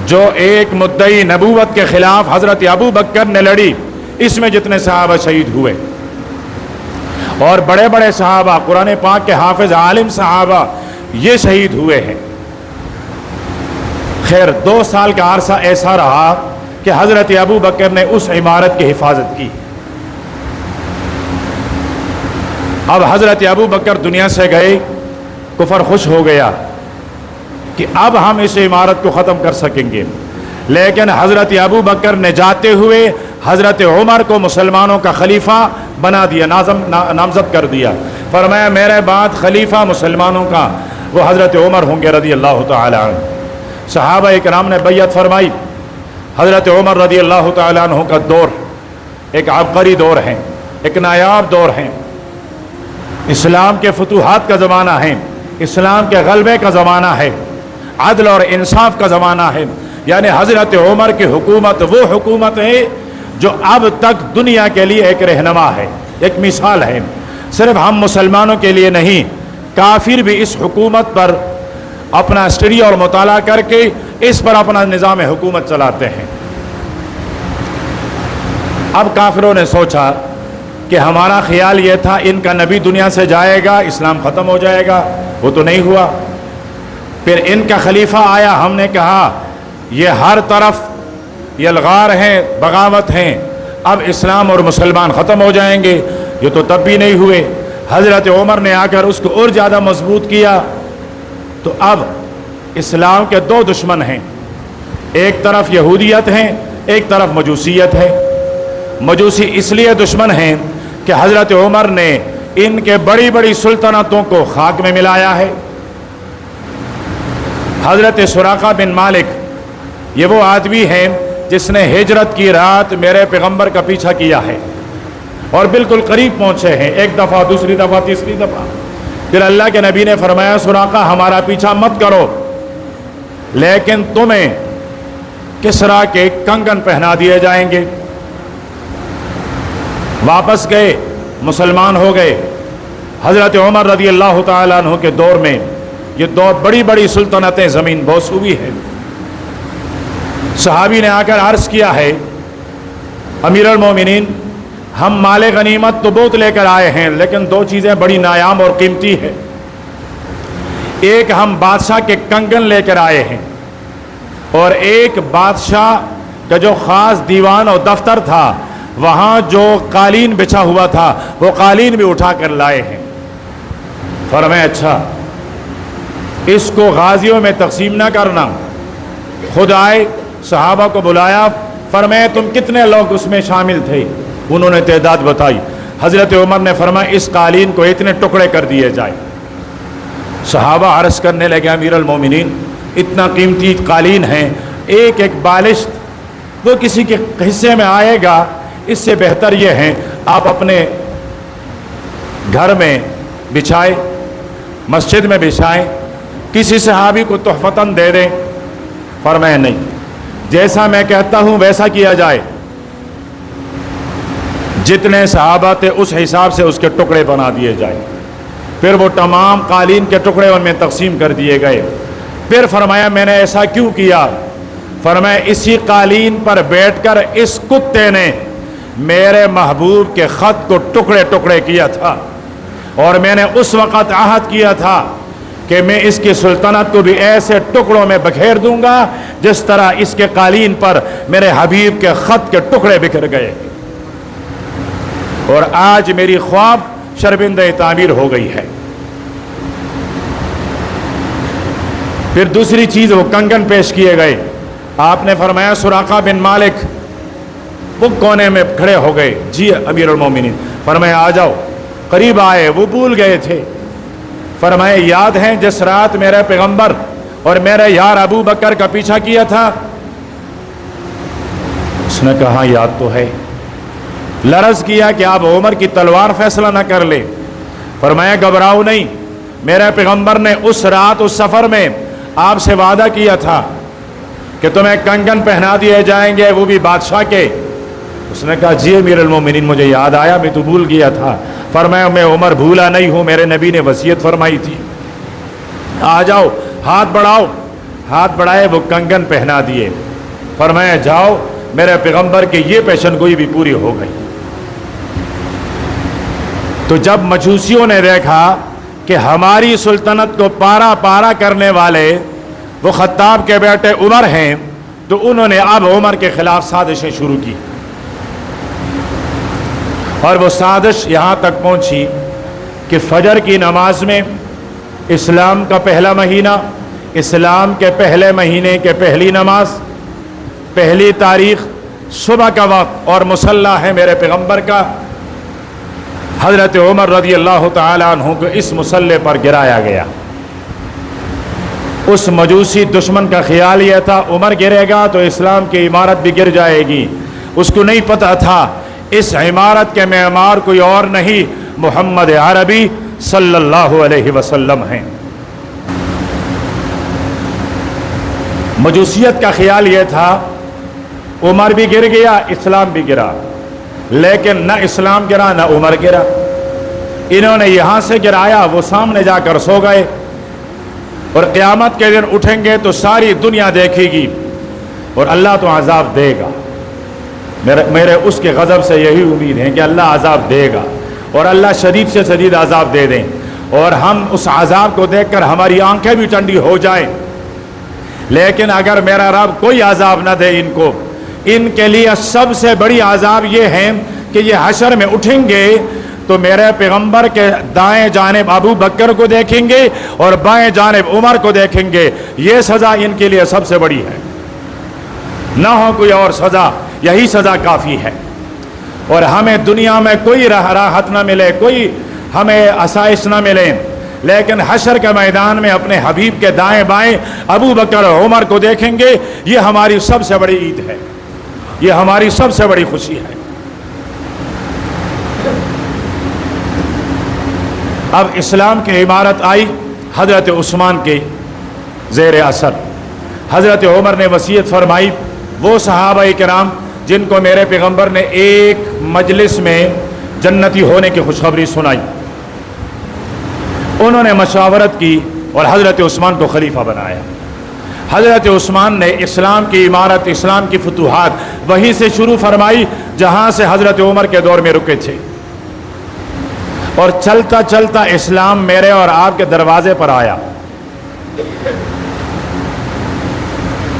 जो एक मुद्दई नबूवत के ख़िलाफ़ हज़रत अबू बकर ने लड़ी, इसमें जितने सहाबा शहीद हुए। और बड़े बड़े सहाबा, कुरान पाक के हाफिज़ आलिम सहाबा ये शहीद हुए हैं। खैर 2 साल का अरसा ऐसा रहा कि हज़रत अबू बकर ने उस इमारत की हिफाजत की। अब हज़रत अबू बकर दुनिया से गए, कुफर खुश हो गया कि अब हम इस इमारत को ख़त्म कर सकेंगे। लेकिन हज़रत अबू बकर ने जाते हुए हज़रत उमर को मुसलमानों का खलीफा बना दिया, नामज़द कर दिया। फरमाया मेरे बाद खलीफा मुसलमानों का वो हज़रत उमर होंगे रज़ी अल्लाह तआला अन्हु। सहाबा इकराम ने बैयत फरमाई। हज़रत उमर रज़ी अल्लाह तआला अन्हु का दौर एक आबकारी दौर है, एक नायाब दौर है। इस्लाम के फतूहात का ज़माना है, इस्लाम के गलबे का ज़माना है, अदल और इंसाफ का ज़माना है। यानी हज़रत उमर की हुकूमत वो हुकूमत है जो अब तक दुनिया के लिए एक रहनुमा है, एक मिसाल है। सिर्फ हम मुसलमानों के लिए नहीं, काफिर भी इस हुकूमत पर अपना स्टडी और मुताला करके इस पर अपना निज़ाम हुकूमत चलाते हैं। अब काफिरों ने सोचा کہ ہمارا خیال یہ تھا ان کا نبی دنیا سے جائے گا، اسلام ختم ہو جائے گا، وہ تو نہیں ہوا۔ پھر ان کا خلیفہ آیا، ہم نے کہا یہ ہر طرف یلغار ہیں، بغاوت ہیں، اب اسلام اور مسلمان ختم ہو جائیں گے، یہ تو تب بھی نہیں ہوئے۔ حضرت عمر نے آ کر اس کو اور زیادہ مضبوط کیا۔ تو اب اسلام کے دو دشمن ہیں، ایک طرف یہودیت ہیں، ایک طرف مجوسیت ہے۔ مجوسی اس لیے دشمن ہیں کہ حضرت عمر نے ان کے بڑی بڑی سلطنتوں کو خاک میں ملایا ہے۔ حضرت سراقہ بن مالک یہ وہ آدمی ہیں جس نے ہجرت کی رات میرے پیغمبر کا پیچھا کیا ہے اور بالکل قریب پہنچے ہیں، ایک دفعہ، دوسری دفعہ، تیسری دفعہ۔ پھر اللہ کے نبی نے فرمایا سراقہ ہمارا پیچھا مت کرو، لیکن تمہیں کسرا کے کنگن پہنا دیے جائیں گے۔ واپس گئے، مسلمان ہو گئے۔ حضرت عمر رضی اللہ تعالیٰ عنہ کے دور میں یہ دو بڑی بڑی سلطنتیں زمین بوس ہوئی ہیں۔ صحابی نے آ کر عرض کیا ہے امیر المومنین، ہم مال غنیمت تو بہت لے کر آئے ہیں، لیکن دو چیزیں بڑی نایاب اور قیمتی ہیں۔ ایک ہم بادشاہ کے کنگن لے کر آئے ہیں، اور ایک بادشاہ کا جو خاص دیوان اور دفتر تھا وہاں جو قالین بچھا ہوا تھا وہ قالین بھی اٹھا کر لائے ہیں۔ فرمایا اچھا، اس کو غازیوں میں تقسیم نہ کرنا۔ خود آئے، صحابہ کو بلایا، فرمایا تم کتنے لوگ اس میں شامل تھے؟ انہوں نے تعداد بتائی۔ حضرت عمر نے فرمایا اس قالین کو اتنے ٹکڑے کر دیے جائے۔ صحابہ عرض کرنے لگے امیر المومنین، اتنا قیمتی قالین ہے، ایک ایک بالشت وہ کسی کے حصے میں آئے گا، اس سے بہتر یہ ہے آپ اپنے گھر میں بچھائے، مسجد میں بچھائیں، کسی صحابی کو تحفتاً دے دیں۔ فرمایا نہیں، جیسا میں کہتا ہوں ویسا کیا جائے۔ جتنے صحابہ تھے اس حساب سے اس کے ٹکڑے بنا دیے جائے۔ پھر وہ تمام قالین کے ٹکڑے ان میں تقسیم کر دیے گئے۔ پھر فرمایا میں نے ایسا کیوں کیا؟ فرمایا اسی قالین پر بیٹھ کر اس کتے نے میرے محبوب کے خط کو ٹکڑے ٹکڑے کیا تھا، اور میں نے اس وقت عہد کیا تھا کہ میں اس کی سلطنت کو بھی ایسے ٹکڑوں میں بکھیر دوں گا جس طرح اس کے قالین پر میرے حبیب کے خط کے ٹکڑے بکھر گئے، اور آج میری خواب شرمندہ تعمیر ہو گئی ہے۔ پھر دوسری چیز وہ کنگن پیش کیے گئے۔ آپ نے فرمایا سراقہ بن مالک وہ کونے میں کھڑے ہو گئے۔ جی امیر المومنین، فرمایا آ جاؤ۔ قریب آئے، وہ بھول گئے تھے۔ فرمایا یاد ہے جس رات میرے پیغمبر اور میرے یار ابو بکر کا پیچھا کیا تھا؟ اس نے کہا یاد تو ہے۔ لرز کیا کہ آپ عمر کی تلوار فیصلہ نہ کر لے۔ فرمایا گھبراؤ نہیں، میرے پیغمبر نے اس رات اس سفر میں آپ سے وعدہ کیا تھا کہ تمہیں کنگن پہنا دیے جائیں گے، وہ بھی بادشاہ کے۔ اس نے کہا جی امیر المومنین مجھے یاد آیا، میں تو بھول گیا تھا۔ فرمایا میں عمر بھولا نہیں ہوں، میرے نبی نے وصیت فرمائی تھی۔ آ جاؤ، ہاتھ بڑھاؤ۔ ہاتھ بڑھائے، وہ کنگن پہنا دیے۔ فرمایا جاؤ، میرے پیغمبر کی یہ پیشن گوئی بھی پوری ہو گئی۔ تو جب مجوسیوں نے دیکھا کہ ہماری سلطنت کو پارا پارا کرنے والے وہ خطاب کے بیٹے عمر ہیں، تو انہوں نے اب عمر کے خلاف سازشیں شروع کی، اور وہ سازش یہاں تک پہنچی کہ فجر کی نماز میں اسلام کا پہلا مہینہ، اسلام کے پہلے مہینے کے پہلی نماز، پہلی تاریخ، صبح کا وقت اور مصلی ہے میرے پیغمبر کا، حضرت عمر رضی اللہ تعالیٰ عنہ کو اس مصلی پر گرایا گیا۔ اس مجوسی دشمن کا خیال یہ تھا عمر گرے گا تو اسلام کی عمارت بھی گر جائے گی۔ اس کو نہیں پتہ تھا اس عمارت کے معمار کوئی اور نہیں، محمد عربی صلی اللہ علیہ وسلم ہیں۔ مجوسیت کا خیال یہ تھا عمر بھی گر گیا، اسلام بھی گرا، لیکن نہ اسلام گرا نہ عمر گرا۔ انہوں نے یہاں سے گرایا، وہ سامنے جا کر سو گئے، اور قیامت کے دن اٹھیں گے تو ساری دنیا دیکھے گی اور اللہ تو عذاب دے گا۔ میرے اس کے غضب سے یہی امید ہے کہ اللہ عذاب دے گا اور اللہ شدید سے شدید عذاب دے دیں اور ہم اس عذاب کو دیکھ کر ہماری آنکھیں بھی ٹھنڈی ہو جائیں. لیکن اگر میرا رب کوئی عذاب نہ دے ان کو، ان کے لیے سب سے بڑی عذاب یہ ہے کہ یہ حشر میں اٹھیں گے تو میرے پیغمبر کے دائیں جانب ابو بکر کو دیکھیں گے اور بائیں جانب عمر کو دیکھیں گے. یہ سزا ان کے لیے سب سے بڑی ہے، نہ ہو کوئی اور سزا، یہی سزا کافی ہے. اور ہمیں دنیا میں کوئی راحت نہ ملے، کوئی ہمیں آسائش نہ ملے، لیکن حشر کے میدان میں اپنے حبیب کے دائیں بائیں ابو بکر اور عمر کو دیکھیں گے. یہ ہماری سب سے بڑی عید ہے، یہ ہماری سب سے بڑی خوشی ہے. اب اسلام کی عمارت آئی حضرت عثمان کے زیر اثر. حضرت عمر نے وصیت فرمائی. وہ صحابہ کرام جن کو میرے پیغمبر نے ایک مجلس میں جنتی ہونے کی خوشخبری سنائی، انہوں نے مشاورت کی اور حضرت عثمان کو خلیفہ بنایا. حضرت عثمان نے اسلام کی عمارت، اسلام کی فتوحات وہیں سے شروع فرمائی جہاں سے حضرت عمر کے دور میں رکے تھے، اور چلتا چلتا اسلام میرے اور آپ کے دروازے پر آیا.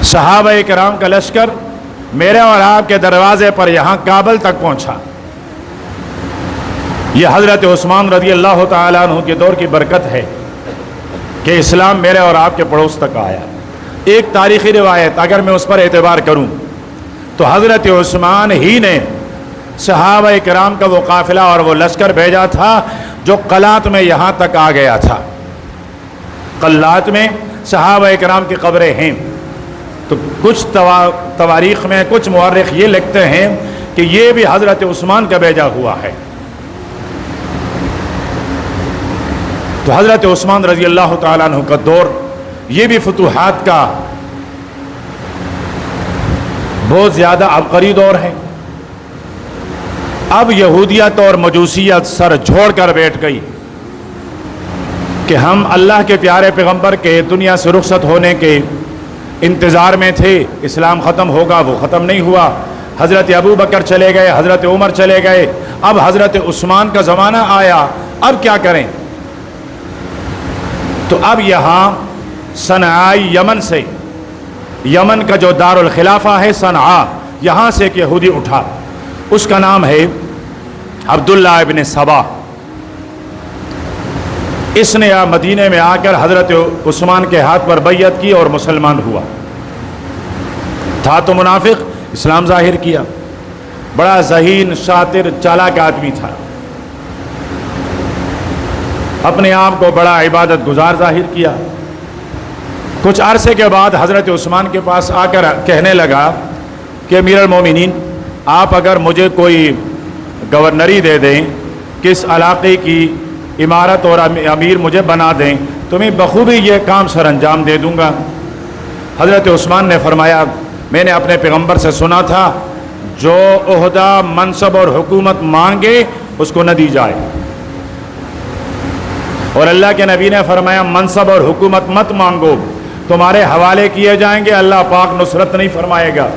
صحابہ کرام کا لشکر میرے اور آپ کے دروازے پر یہاں کابل تک پہنچا. یہ حضرت عثمان رضی اللہ تعالیٰ عنہ کے دور کی برکت ہے کہ اسلام میرے اور آپ کے پڑوس تک آیا. ایک تاریخی روایت اگر میں اس پر اعتبار کروں تو حضرت عثمان ہی نے صحابہ کرام کا وہ قافلہ اور وہ لشکر بھیجا تھا جو قلات میں یہاں تک آ گیا تھا. قلات میں صحابہ کرام کی قبریں ہیں. تو کچھ تواریخ میں کچھ مورخ یہ لکھتے ہیں کہ یہ بھی حضرت عثمان کا بھیجا ہوا ہے. تو حضرت عثمان رضی اللہ تعالیٰ عنہ کا دور یہ بھی فتوحات کا بہت زیادہ عبقری دور ہے. اب یہودیت اور مجوسیت سر جھوڑ کر بیٹھ گئی کہ ہم اللہ کے پیارے پیغمبر کے دنیا سے رخصت ہونے کے انتظار میں تھے. اسلام ختم ہوگا، وہ ختم نہیں ہوا. حضرت ابو بکر چلے گئے، حضرت عمر چلے گئے، اب حضرت عثمان کا زمانہ آیا. اب کیا کریں؟ تو اب یہاں صنعائی یمن سے، یمن کا جو دارالخلافہ ہے صنعاء، یہاں سے ایک یہودی اٹھا. اس کا نام ہے عبداللہ ابن سبا. اس نے مدینے میں آ کر حضرت عثمان کے ہاتھ پر بیعت کی اور مسلمان ہوا. تھا تو منافق، اسلام ظاہر کیا. بڑا ذہین، شاطر، چالاک آدمی تھا. اپنے آپ کو بڑا عبادت گزار ظاہر کیا. کچھ عرصے کے بعد حضرت عثمان کے پاس آ کر کہنے لگا کہ امیر المومنین، آپ اگر مجھے کوئی گورنری دے دیں، کس علاقے کی عمارت اور امیر مجھے بنا دیں تو میں بخوبی یہ کام سر انجام دے دوں گا. حضرت عثمان نے فرمایا، میں نے اپنے پیغمبر سے سنا تھا جو عہدہ، منصب اور حکومت مانگے اس کو نہ دی جائے، اور اللہ کے نبی نے فرمایا منصب اور حکومت مت مانگو، تمہارے حوالے کیے جائیں گے، اللہ پاک نصرت نہیں فرمائے گا.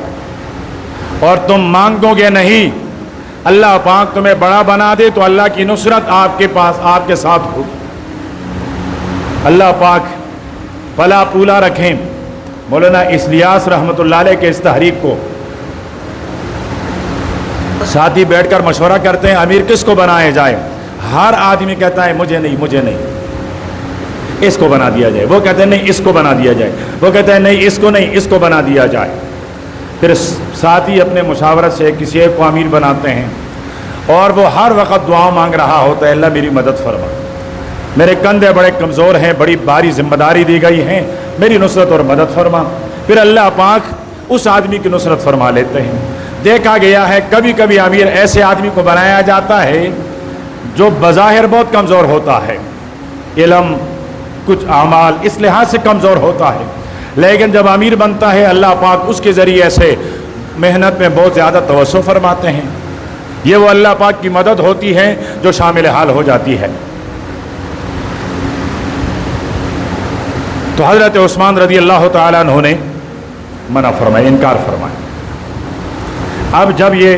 اور تم مانگو گے نہیں، اللہ پاک تمہیں بڑا بنا دے تو اللہ کی نصرت آپ کے پاس، آپ کے ساتھ ہو. اللہ پاک پلا پولا رکھیں. مولانا اسلیاس رحمۃ اللہ علیہ کے اس تحریک کو ساتھی بیٹھ کر مشورہ کرتے ہیں امیر کس کو بنایا جائے. ہر آدمی کہتا ہے مجھے نہیں، مجھے نہیں، اس کو بنا دیا جائے. وہ کہتے ہیں نہیں، اس کو بنا دیا جائے. وہ کہتے ہیں نہیں، اس کو نہیں، اس کو بنا دیا جائے. پھر ساتھی اپنے مشاورت سے کسی ایک کو امیر بناتے ہیں اور وہ ہر وقت دعا مانگ رہا ہوتا ہے، اللہ میری مدد فرما، میرے کندھے بڑے کمزور ہیں، بڑی بھاری ذمہ داری دی گئی ہیں، میری نصرت اور مدد فرما. پھر اللہ پاک اس آدمی کی نصرت فرما لیتے ہیں. دیکھا گیا ہے کبھی کبھی امیر ایسے آدمی کو بنایا جاتا ہے جو بظاہر بہت کمزور ہوتا ہے، علم، کچھ اعمال اس لحاظ سے کمزور ہوتا ہے، لیکن جب امیر بنتا ہے اللہ پاک اس کے ذریعے سے محنت میں بہت زیادہ توسع فرماتے ہیں. یہ وہ اللہ پاک کی مدد ہوتی ہے جو شامل حال ہو جاتی ہے. تو حضرت عثمان رضی اللہ تعالیٰ عنہ نے منع فرمایا، انکار فرمایا. अब जब ये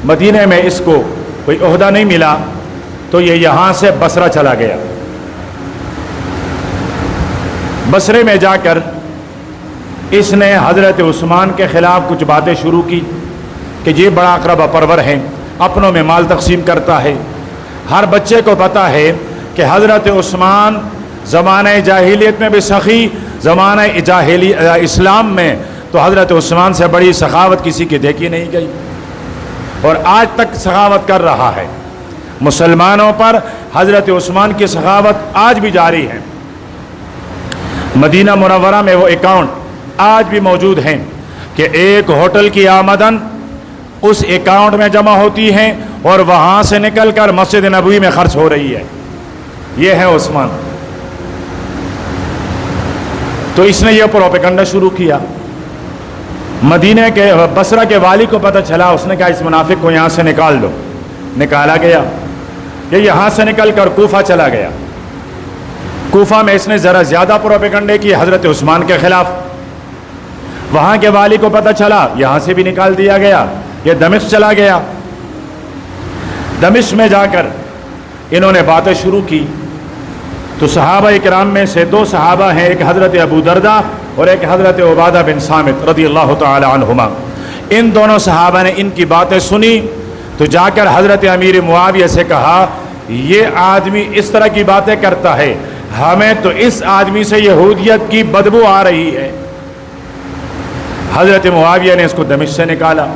मदीने में इसको कोई ओहदा नहीं मिला तो ये यहाँ से बसरा चला गया। बसरे में जाकर इसने हज़रत उस्मान के ख़िलाफ़ कुछ बातें शुरू की कि ये बड़ा अक़रबा परवर है, अपनों में माल तक़सीम करता है। हर बच्चे को पता है कि हज़रत उस्मान ज़माने जाहिलियत में भी सखी, ज़माने इस्लाम में तो हज़रत उस्मान से बड़ी सखावत किसी की देखी नहीं गई और आज तक सखावत कर रहा है। मुसलमानों पर हज़रत उस्मान की सखावत आज भी जारी है। मदीना मुनव्वरा में वो अकाउंट आज भी मौजूद हैं कि एक होटल की आमदन उस अकाउंट में जमा होती है और वहाँ से निकल कर मस्जिद नबवी में खर्च हो रही है। ये है उस्मान। तो इसने ये प्रोपेगंडा शुरू किया। मदीने के बसरा के वाली को पता चला, उसने कहा इस मुनाफिक को यहाँ से निकाल दो। निकाला गया। ये यहाँ से निकल कर कूफा चला गया। कूफा में इसने ज़रा ज़्यादा प्रोपेगंडे किए हज़रत उस्मान के ख़िलाफ़। वहाँ के वाली को पता चला, यहाँ से भी निकाल दिया गया। ये दमिश्क चला गया। दमिश्क में जाकर इन्होंने बातें शुरू की तो सहाबा इकराम में से दो सहाबा हैं, एक हज़रत अबू दरदा और एक हज़रत उबादा बिन सामित रज़ियल्लाहु तआला अन्हुमा। इन दोनों सहाबा ने इनकी बातें सुनी तो जाकर हज़रत अमीर मुआविया से कहा, ये आदमी इस तरह की बातें करता है, हमें तो इस आदमी से यहूदियत की बदबू आ रही है। हज़रत मुआविया ने इसको दमिश्क से निकाला।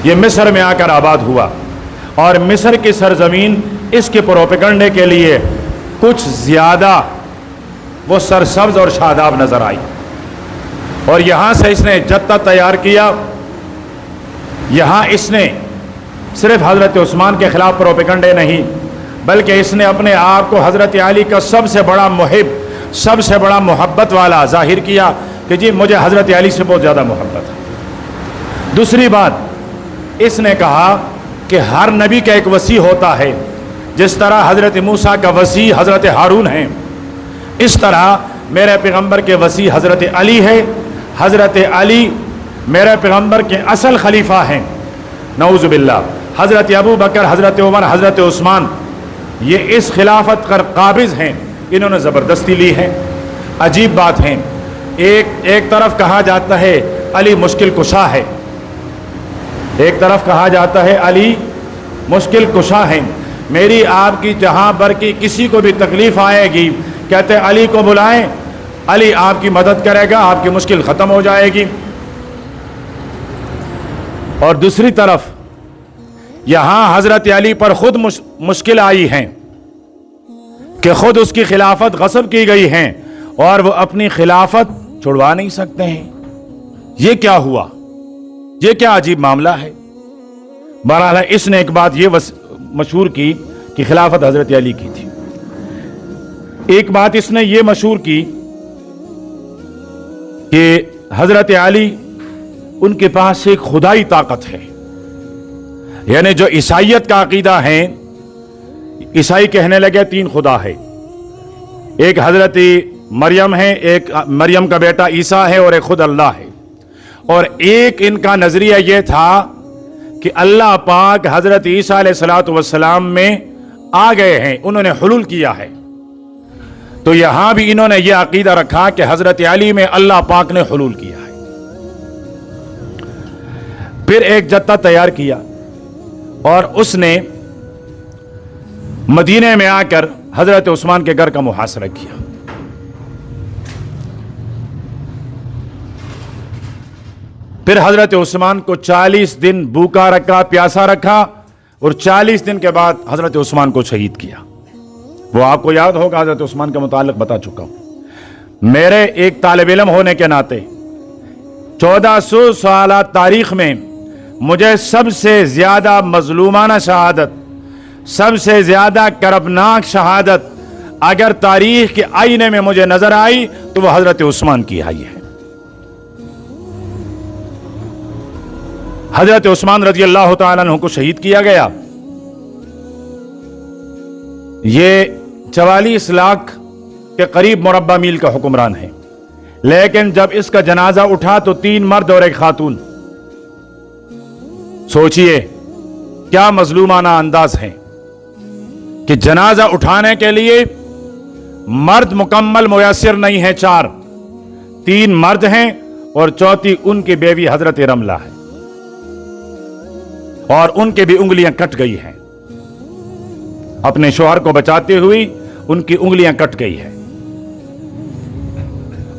ये मिस्र में आकर आबाद हुआ और मिस्र की सरजमीन इसके प्रोपेगंडे के लिए कुछ ज़्यादा वो सरसब्ज और शादाब नज़र आई और यहाँ से इसने जत्था तैयार किया। यहाँ इसने सिर्फ हज़रत उस्मान के ख़िलाफ़ प्रोपेगंडे नहीं बल्कि इसने अपने आप को हज़रत अली का सबसे बड़ा मुहिब, सबसे बड़ा मोहब्बत वाला ज़ाहिर किया कि जी मुझे हज़रत अली से बहुत ज़्यादा मोहब्बत है। दूसरी बात, इसने कहा कि हर नबी का एक वसी होता है, जिस तरह हज़रत मूसा का वसी हज़रत हारून है, इस तरह मेरे पैगम्बर के वसी हज़रत अली है। हज़रत अली मेरे पैगम्बर के असल खलीफा हैं। नऊज़ु बिल्लाह। हज़रत अबू बकर, हज़रत उमर, हज़रत उस्मान ये इस खिलाफत कर काबिज़ हैं। इन्होंने ज़बरदस्ती ली है। अजीब बात है, एक तरफ कहा जाता है अली मुश्किल कुशा है, एक तरफ कहा जाता है अली मुश्किल कुशा है। मेरी आपकी जहाँ पर की किसी को भी तकलीफ़ आएगी कहते अली को बुलाएं, अली आपकी मदद करेगा, आपकी मुश्किल ख़त्म हो जाएगी। और दूसरी तरफ यहाँ हज़रत अली पर खुद मुश्किल आई है कि खुद उसकी खिलाफत गस्ब की गई है और वो अपनी खिलाफत छुड़वा नहीं सकते हैं। ये क्या हुआ? ये क्या अजीब मामला है? बहरहाल इसने एक बात ये मशहूर की कि खिलाफत हज़रत अली की थी। एक बात इसने ये मशहूर की कि हज़रत अली उनके पास एक खुदाई ताकत है। यानी जो ईसाइयत का अकीदा है, ईसाई कहने लगे तीन खुदा है, एक हज़रत मरियम है, एक मरियम का बेटा ईसा है और एक खुद अल्लाह है। और एक इनका नज़रिया ये था कि अल्लाह पाक हज़रत ईसा अलैहिस्सलातु वस्सलाम में आ गए हैं, उन्होंने हुलूल किया है। तो यहां भी इन्होंने यह अकीदा रखा कि हज़रत अली में अल्लाह पाक ने हुलूल किया है। फिर एक जत्था तैयार किया और उसने मदीने में आकर हज़रत उस्मान के घर का मुहासरा किया। फिर हज़रत उस्मान को 40 दिन भूखा रखा, प्यासा रखा और 40 दिन के बाद हज़रत उस्मान को शहीद किया। वो आपको याद होगा, हज़रत उस्मान के मुतालिक बता चुका हूं। मेरे एक तालिब इल्म होने के नाते 1400 साल तारीख में मुझे सबसे ज़्यादा मजलूमाना शहादत, सबसे ज़्यादा करबनाक शहादत अगर तारीख के आईने में मुझे नज़र आई तो वह हज़रत उस्मान की आई है। हज़रत उस्मान रज़ियल्लाहु ताला अन्हु को शहीद किया गया। ये 44 लाख के करीब मुरब्बा मील का हुक्मरान है, लेकिन जब इसका जनाजा उठा तो 3 मर्द और 1 खातून, सोचिए क्या मजलूमाना अंदाज है कि जनाजा उठाने के लिए मर्द मुकम्मल मुयस्सर नहीं है, 3 मर्द हैं और चौथी उनकी बेवी हजरत रमला है, और उनकी भी उंगलियां कट गई हैं। अपने शौहर को बचाते हुए उनकी उंगलियां कट गई है।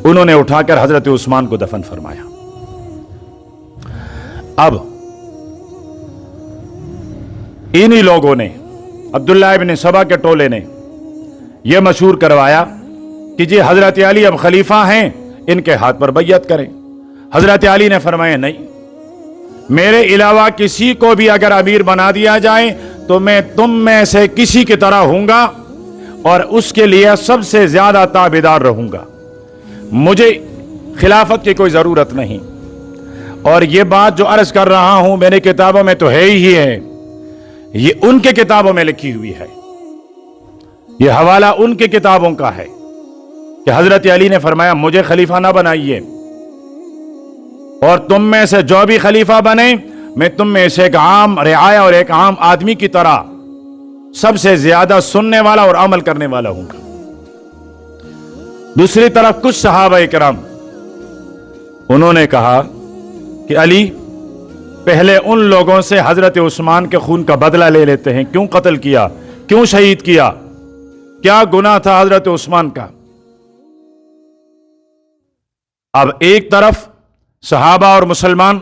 उन्होंने उठाकर हजरत उस्मान को दफन फरमाया। अब इन्हीं लोगों ने, अब्दुल्लाह इब्न सबा के टोले ने यह मशहूर करवाया कि जी हजरत अली अब खलीफा हैं, इनके हाथ पर बैयत करें। हजरत अली ने फरमाया नहीं, मेरे अलावा किसी को भी अगर अमीर बना दिया जाए तो मैं तुम में से किसी की तरह हूंगा और उसके लिए सबसे ज्यादा ताबेदार रहूंगा, मुझे खिलाफत की कोई जरूरत नहीं। और यह बात जो अर्ज कर रहा हूं मेरी किताबों में तो है ही है, ये उनके किताबों में लिखी हुई है, ये हवाला उनकी किताबों का है कि हजरत अली ने फरमाया मुझे खलीफा ना बनाइए, और तुम में से जो भी खलीफा बने मैं तुम में से एक आम रिआया और एक आम आदमी की तरह सबसे ज्यादा सुनने वाला और अमल करने वाला हूंगा। दूसरी तरफ कुछ सहाबा इकराम उन्होंने कहा कि अली पहले उन लोगों से हजरत उस्मान के खून का बदला ले लेते हैं, क्यों कत्ल किया, क्यों शहीद किया, क्या गुनाह था हजरत उस्मान का। अब एक तरफ सहाबा और मुसलमान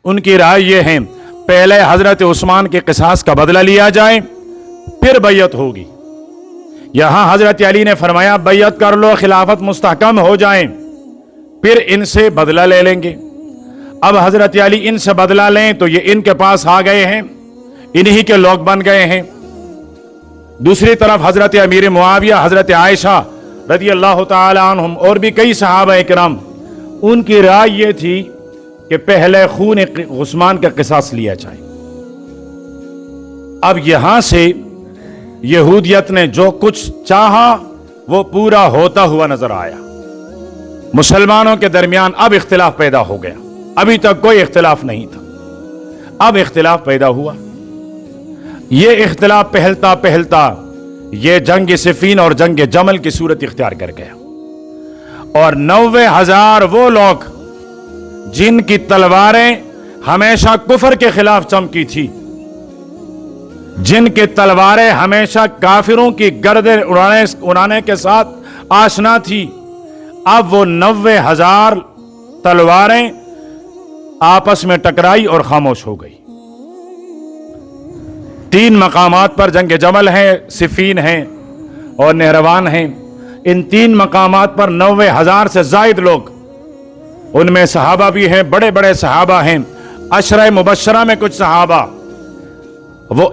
उनकी राय यह है पहले हजरत उस्मान के किसास का बदला लिया जाए फिर बैयत होगी। यहां हजरत अली ने फरमाया बैयत कर लो, खिलाफत मुस्तहकम हो जाए, फिर इनसे बदला ले लेंगे। अब हजरत अली इनसे बदला लें तो ये इनके पास आ गए हैं, इन्हीं के लोग बन गए हैं। दूसरी तरफ हजरत अमीर मुआविया, हजरत आयशा रज़ी अल्लाह तआला अन्हुम और भी कई सहाबा इकराम, उनकी राय ये थी कि पहले खून उस्मान का किसास लिया जाए। अब यहां से यहूदियत ने जो कुछ चाहा वो पूरा होता हुआ नजर आया। मुसलमानों के दरमियान अब इख्तिलाफ पैदा हो गया, अभी तक कोई इख्तिलाफ नहीं था, अब इख्तिलाफ पैदा हुआ। यह इख्तिलाफ पहलता पहलता यह जंग सिफीन और जंग जमल की सूरत इख्तियार कर गया, और 90,000 वो लोग जिनकी तलवारें हमेशा कुफर के खिलाफ चमकी थी, जिनकी तलवारें हमेशा काफिरों की गर्दन उड़ाने के साथ आशना थी, अब वो 90,000 तलवारें आपस में टकराई और खामोश हो गई। 3 मकामात पर जंग जमल है, सिफीन है और नहरवान है। इन 3 मकामात पर 90,000 से जायद लोग, उनमें सहाबा भी हैं, बड़े बड़े सहाबा हैं, अशरा मुबशरा में कुछ सहाबा, वो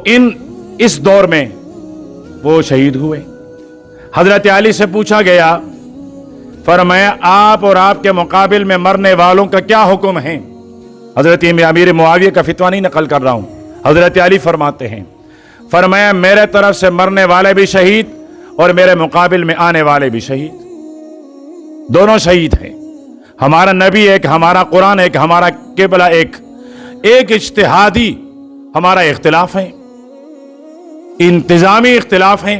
इस दौर में वो शहीद हुए। हजरत अली से पूछा गया, फरमाया आप और आपके मुकाबिल में मरने वालों का क्या हुक्म है। हजरत अमीर मुआविया का फितवा नहीं नकल कर रहा हूं, हजरत अली फरमाते हैं, फरमाया मेरे तरफ से मरने वाले भी शहीद और मेरे मुकाबिल में आने वाले भी शहीद, दोनों शहीद हैं। हमारा नबी एक, हमारा कुरान एक, हमारा किबला एक इज्तिहादी हमारा इख्तिलाफ है, इंतजामी इख्तिलाफ है।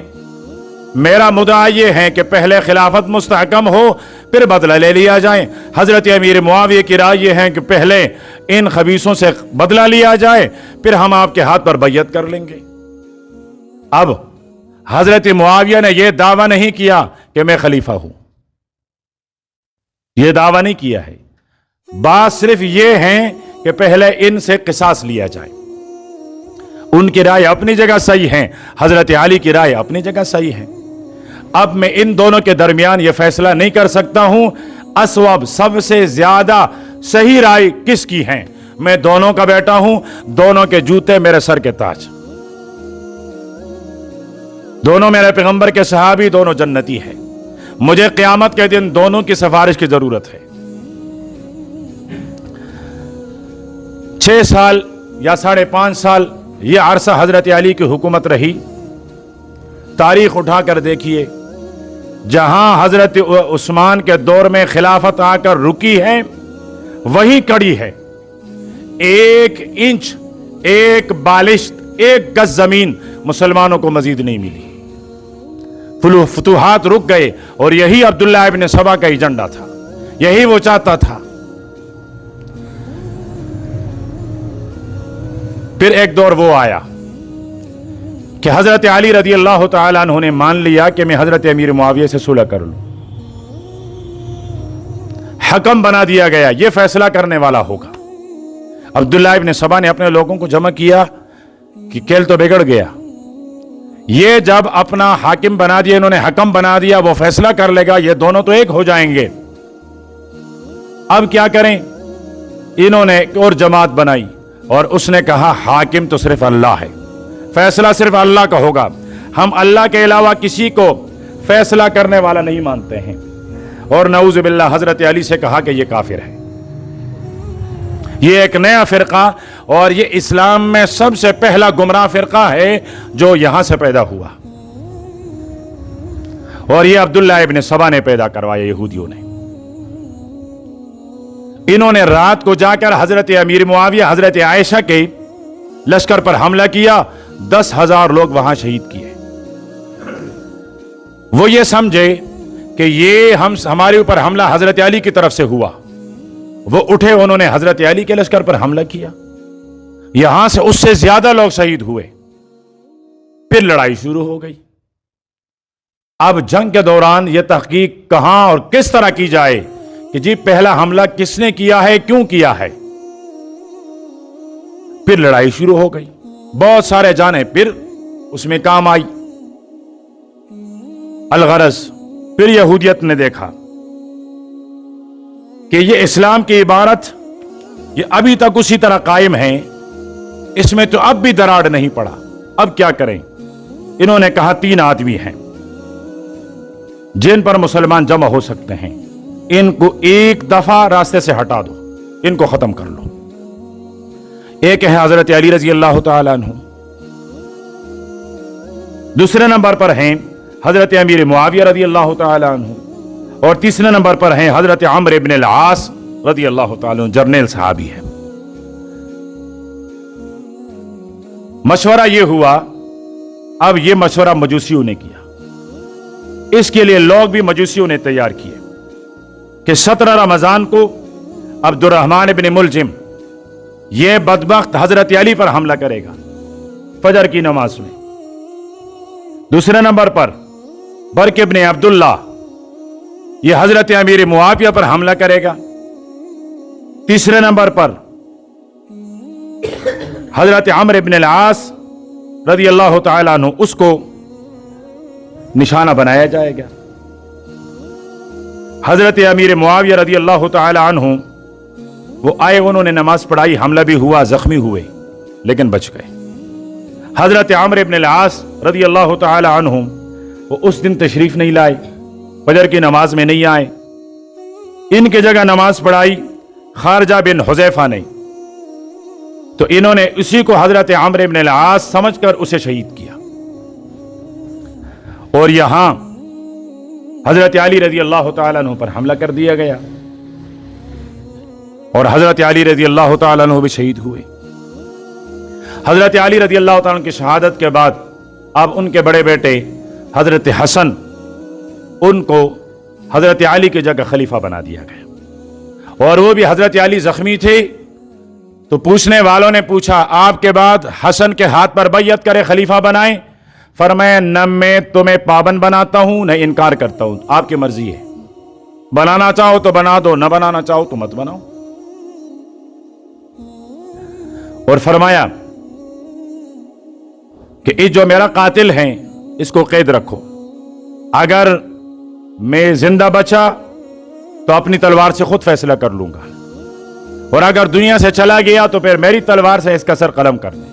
मेरा मुद्दा यह है कि पहले खिलाफत मुस्तहकम हो फिर बदला ले लिया जाए। हजरत अमीर मुआविया की राय यह है कि पहले इन खबीसों से बदला लिया जाए फिर हम आपके हाथ पर बैयत कर लेंगे। अब हजरत मुआविया ने यह दावा नहीं किया कि मैं खलीफा हूं, यह दावा नहीं किया है, बात सिर्फ यह है कि पहले इनसे किसास लिया जाए। उनकी राय अपनी जगह सही है, हजरत अली की राय अपनी जगह सही है। अब मैं इन दोनों के दरमियान यह फैसला नहीं कर सकता हूं असवाब सबसे ज्यादा सही राय किसकी है। मैं दोनों का बेटा हूं, दोनों के जूते मेरे सर के ताज, दोनों मेरे पैगंबर के सहाबी, दोनों जन्नती हैं। मुझे क़यामत के दिन दोनों की सिफारिश की जरूरत है। 6 साल या 5.5 साल यह अरसा हजरत अली की हुकूमत रही। तारीख उठाकर देखिए, जहां हजरत उस्मान के दौर में खिलाफत आकर रुकी है वही कड़ी है। 1 इंच एक बालिश्त, एक गज जमीन मुसलमानों को मजीद नहीं मिली। फुतूहात रुक गए और यही अब्दुल्लाह इब्न सबा का एजेंडा था, यही वो चाहता था। फिर एक दौर वो आया कि हजरत अली रदी अल्लाह तआला अन्हु ने मान लिया कि मैं हजरत अमीर मुआविया से सुलह कर लूं। हकम बना दिया गया, ये फैसला करने वाला होगा। अब्दुल्लाह इब्न सबा ने अपने लोगों को जमा किया कि खेल तो बिगड़ गया, ये जब अपना हाकिम बना दिया, इन्होंने हकम बना दिया, वो फैसला कर लेगा, ये दोनों तो एक हो जाएंगे। अब क्या करें? इन्होंने एक और जमात बनाई और उसने कहा हाकिम तो सिर्फ अल्लाह है, फैसला सिर्फ अल्लाह का होगा, हम अल्लाह के अलावा किसी को फैसला करने वाला नहीं मानते हैं। और नऊज़ बिल्लाह हजरत अली से कहा कि ये काफिर है, ये एक नया फिरका, और ये इस्लाम में सबसे पहला गुमराह फिरका है जो यहां से पैदा हुआ, और ये अब्दुल्लाह इब्न सबा ने पैदा करवाया, यहूदियों ने। इन्होंने रात को जाकर हजरत अमीर मुआविया, हजरत आयशा के लश्कर पर हमला किया, 10,000 लोग वहां शहीद किए। वो ये समझे कि ये हमारे ऊपर हमला हजरत अली की तरफ से हुआ। वो उठे, उन्होंने हजरत अली के लश्कर पर हमला किया, यहां से उससे ज्यादा लोग शहीद हुए। फिर लड़ाई शुरू हो गई। अब जंग के दौरान यह तहकीक कहां और किस तरह की जाए कि जी पहला हमला किसने किया है, क्यों किया है। फिर लड़ाई शुरू हो गई, बहुत सारे जाने फिर उसमें काम आई। अलगरज फिर यहूदियत ने देखा कि ये इस्लाम की इबारत ये अभी तक उसी तरह कायम है, इसमें तो अब भी दरार नहीं पड़ा, अब क्या करें। इन्होंने कहा 3 आदमी हैं जिन पर मुसलमान जमा हो सकते हैं, इनको एक दफा रास्ते से हटा दो, इनको खत्म कर लो। एक है हजरत अली रजी अल्लाह तआला अन्हु, दूसरे नंबर पर हैं हजरत अमीर मुआविया रजी अल्लाह तआला अन्हु, और तीसरे नंबर पर हैं हजरत अम्र इब्न अल-आस रजी अल्लाह तआला अन्हु, जर्नल सहाबी है। मशवरा यह हुआ, अब यह मशवरा मजूसियों ने किया, इसके लिए लोग भी मजूसियों ने तैयार किए कि 17 रमजान को अब्दुर्रहमान इब्न मुलजिम यह बदबख्त हजरत अली पर हमला करेगा फजर की नमाज में। दूसरे नंबर पर बरक इब्न अब्दुल्ला यह हजरत अमीर मुआविया पर हमला करेगा। तीसरे नंबर पर हजरत अम्र इब्न अल-आस रज़ी अल्लाह तआला अन्हु, उसको निशाना बनाया जाएगा। हजरत अमीर मुआविया रज़ी अल्लाह तआला अन्हु वो आए, उन्होंने नमाज पढ़ाई, हमला भी हुआ, जख्मी हुए लेकिन बच गए। हजरत अम्र इब्न अल-आस रज़ी अल्लाह तआला अन्हु वो उस दिन तशरीफ नहीं लाए, फजर की नमाज में नहीं आए। इनके जगह नमाज पढ़ाई खारजा बिन हुज़ैफा ने, तो इन्होंने उसी को हजरत अम्र इब्न अल-आस समझकर उसे शहीद किया। और यहां हजरत अली रज़ी अल्लाह तआला अन्हु पर हमला कर दिया गया और हजरत अली रज़ी अल्लाह तआला अन्हु भी शहीद हुए। हजरत अली रज़ी अल्लाह तआला अन्हु की शहादत के बाद अब उनके बड़े बेटे हजरत हसन, उनको हजरत अली की जगह खलीफा बना दिया गया। और वो भी हजरत अली जख्मी थे, तो पूछने वालों ने पूछा आपके बाद हसन के हाथ पर बैयत करे खलीफा बनाएं? फरमाया न मैं तुम्हें पाबंद बनाता हूं न इनकार करता हूं, आपकी मर्जी है, बनाना चाहो तो बना दो, न बनाना चाहो तो मत बनाओ। और फरमाया कि ये जो मेरा कातिल है इसको कैद रखो, अगर मैं जिंदा बचा तो अपनी तलवार से खुद फैसला कर लूंगा, और अगर दुनिया से चला गया तो फिर मेरी तलवार से इसका सर कलम कर दे।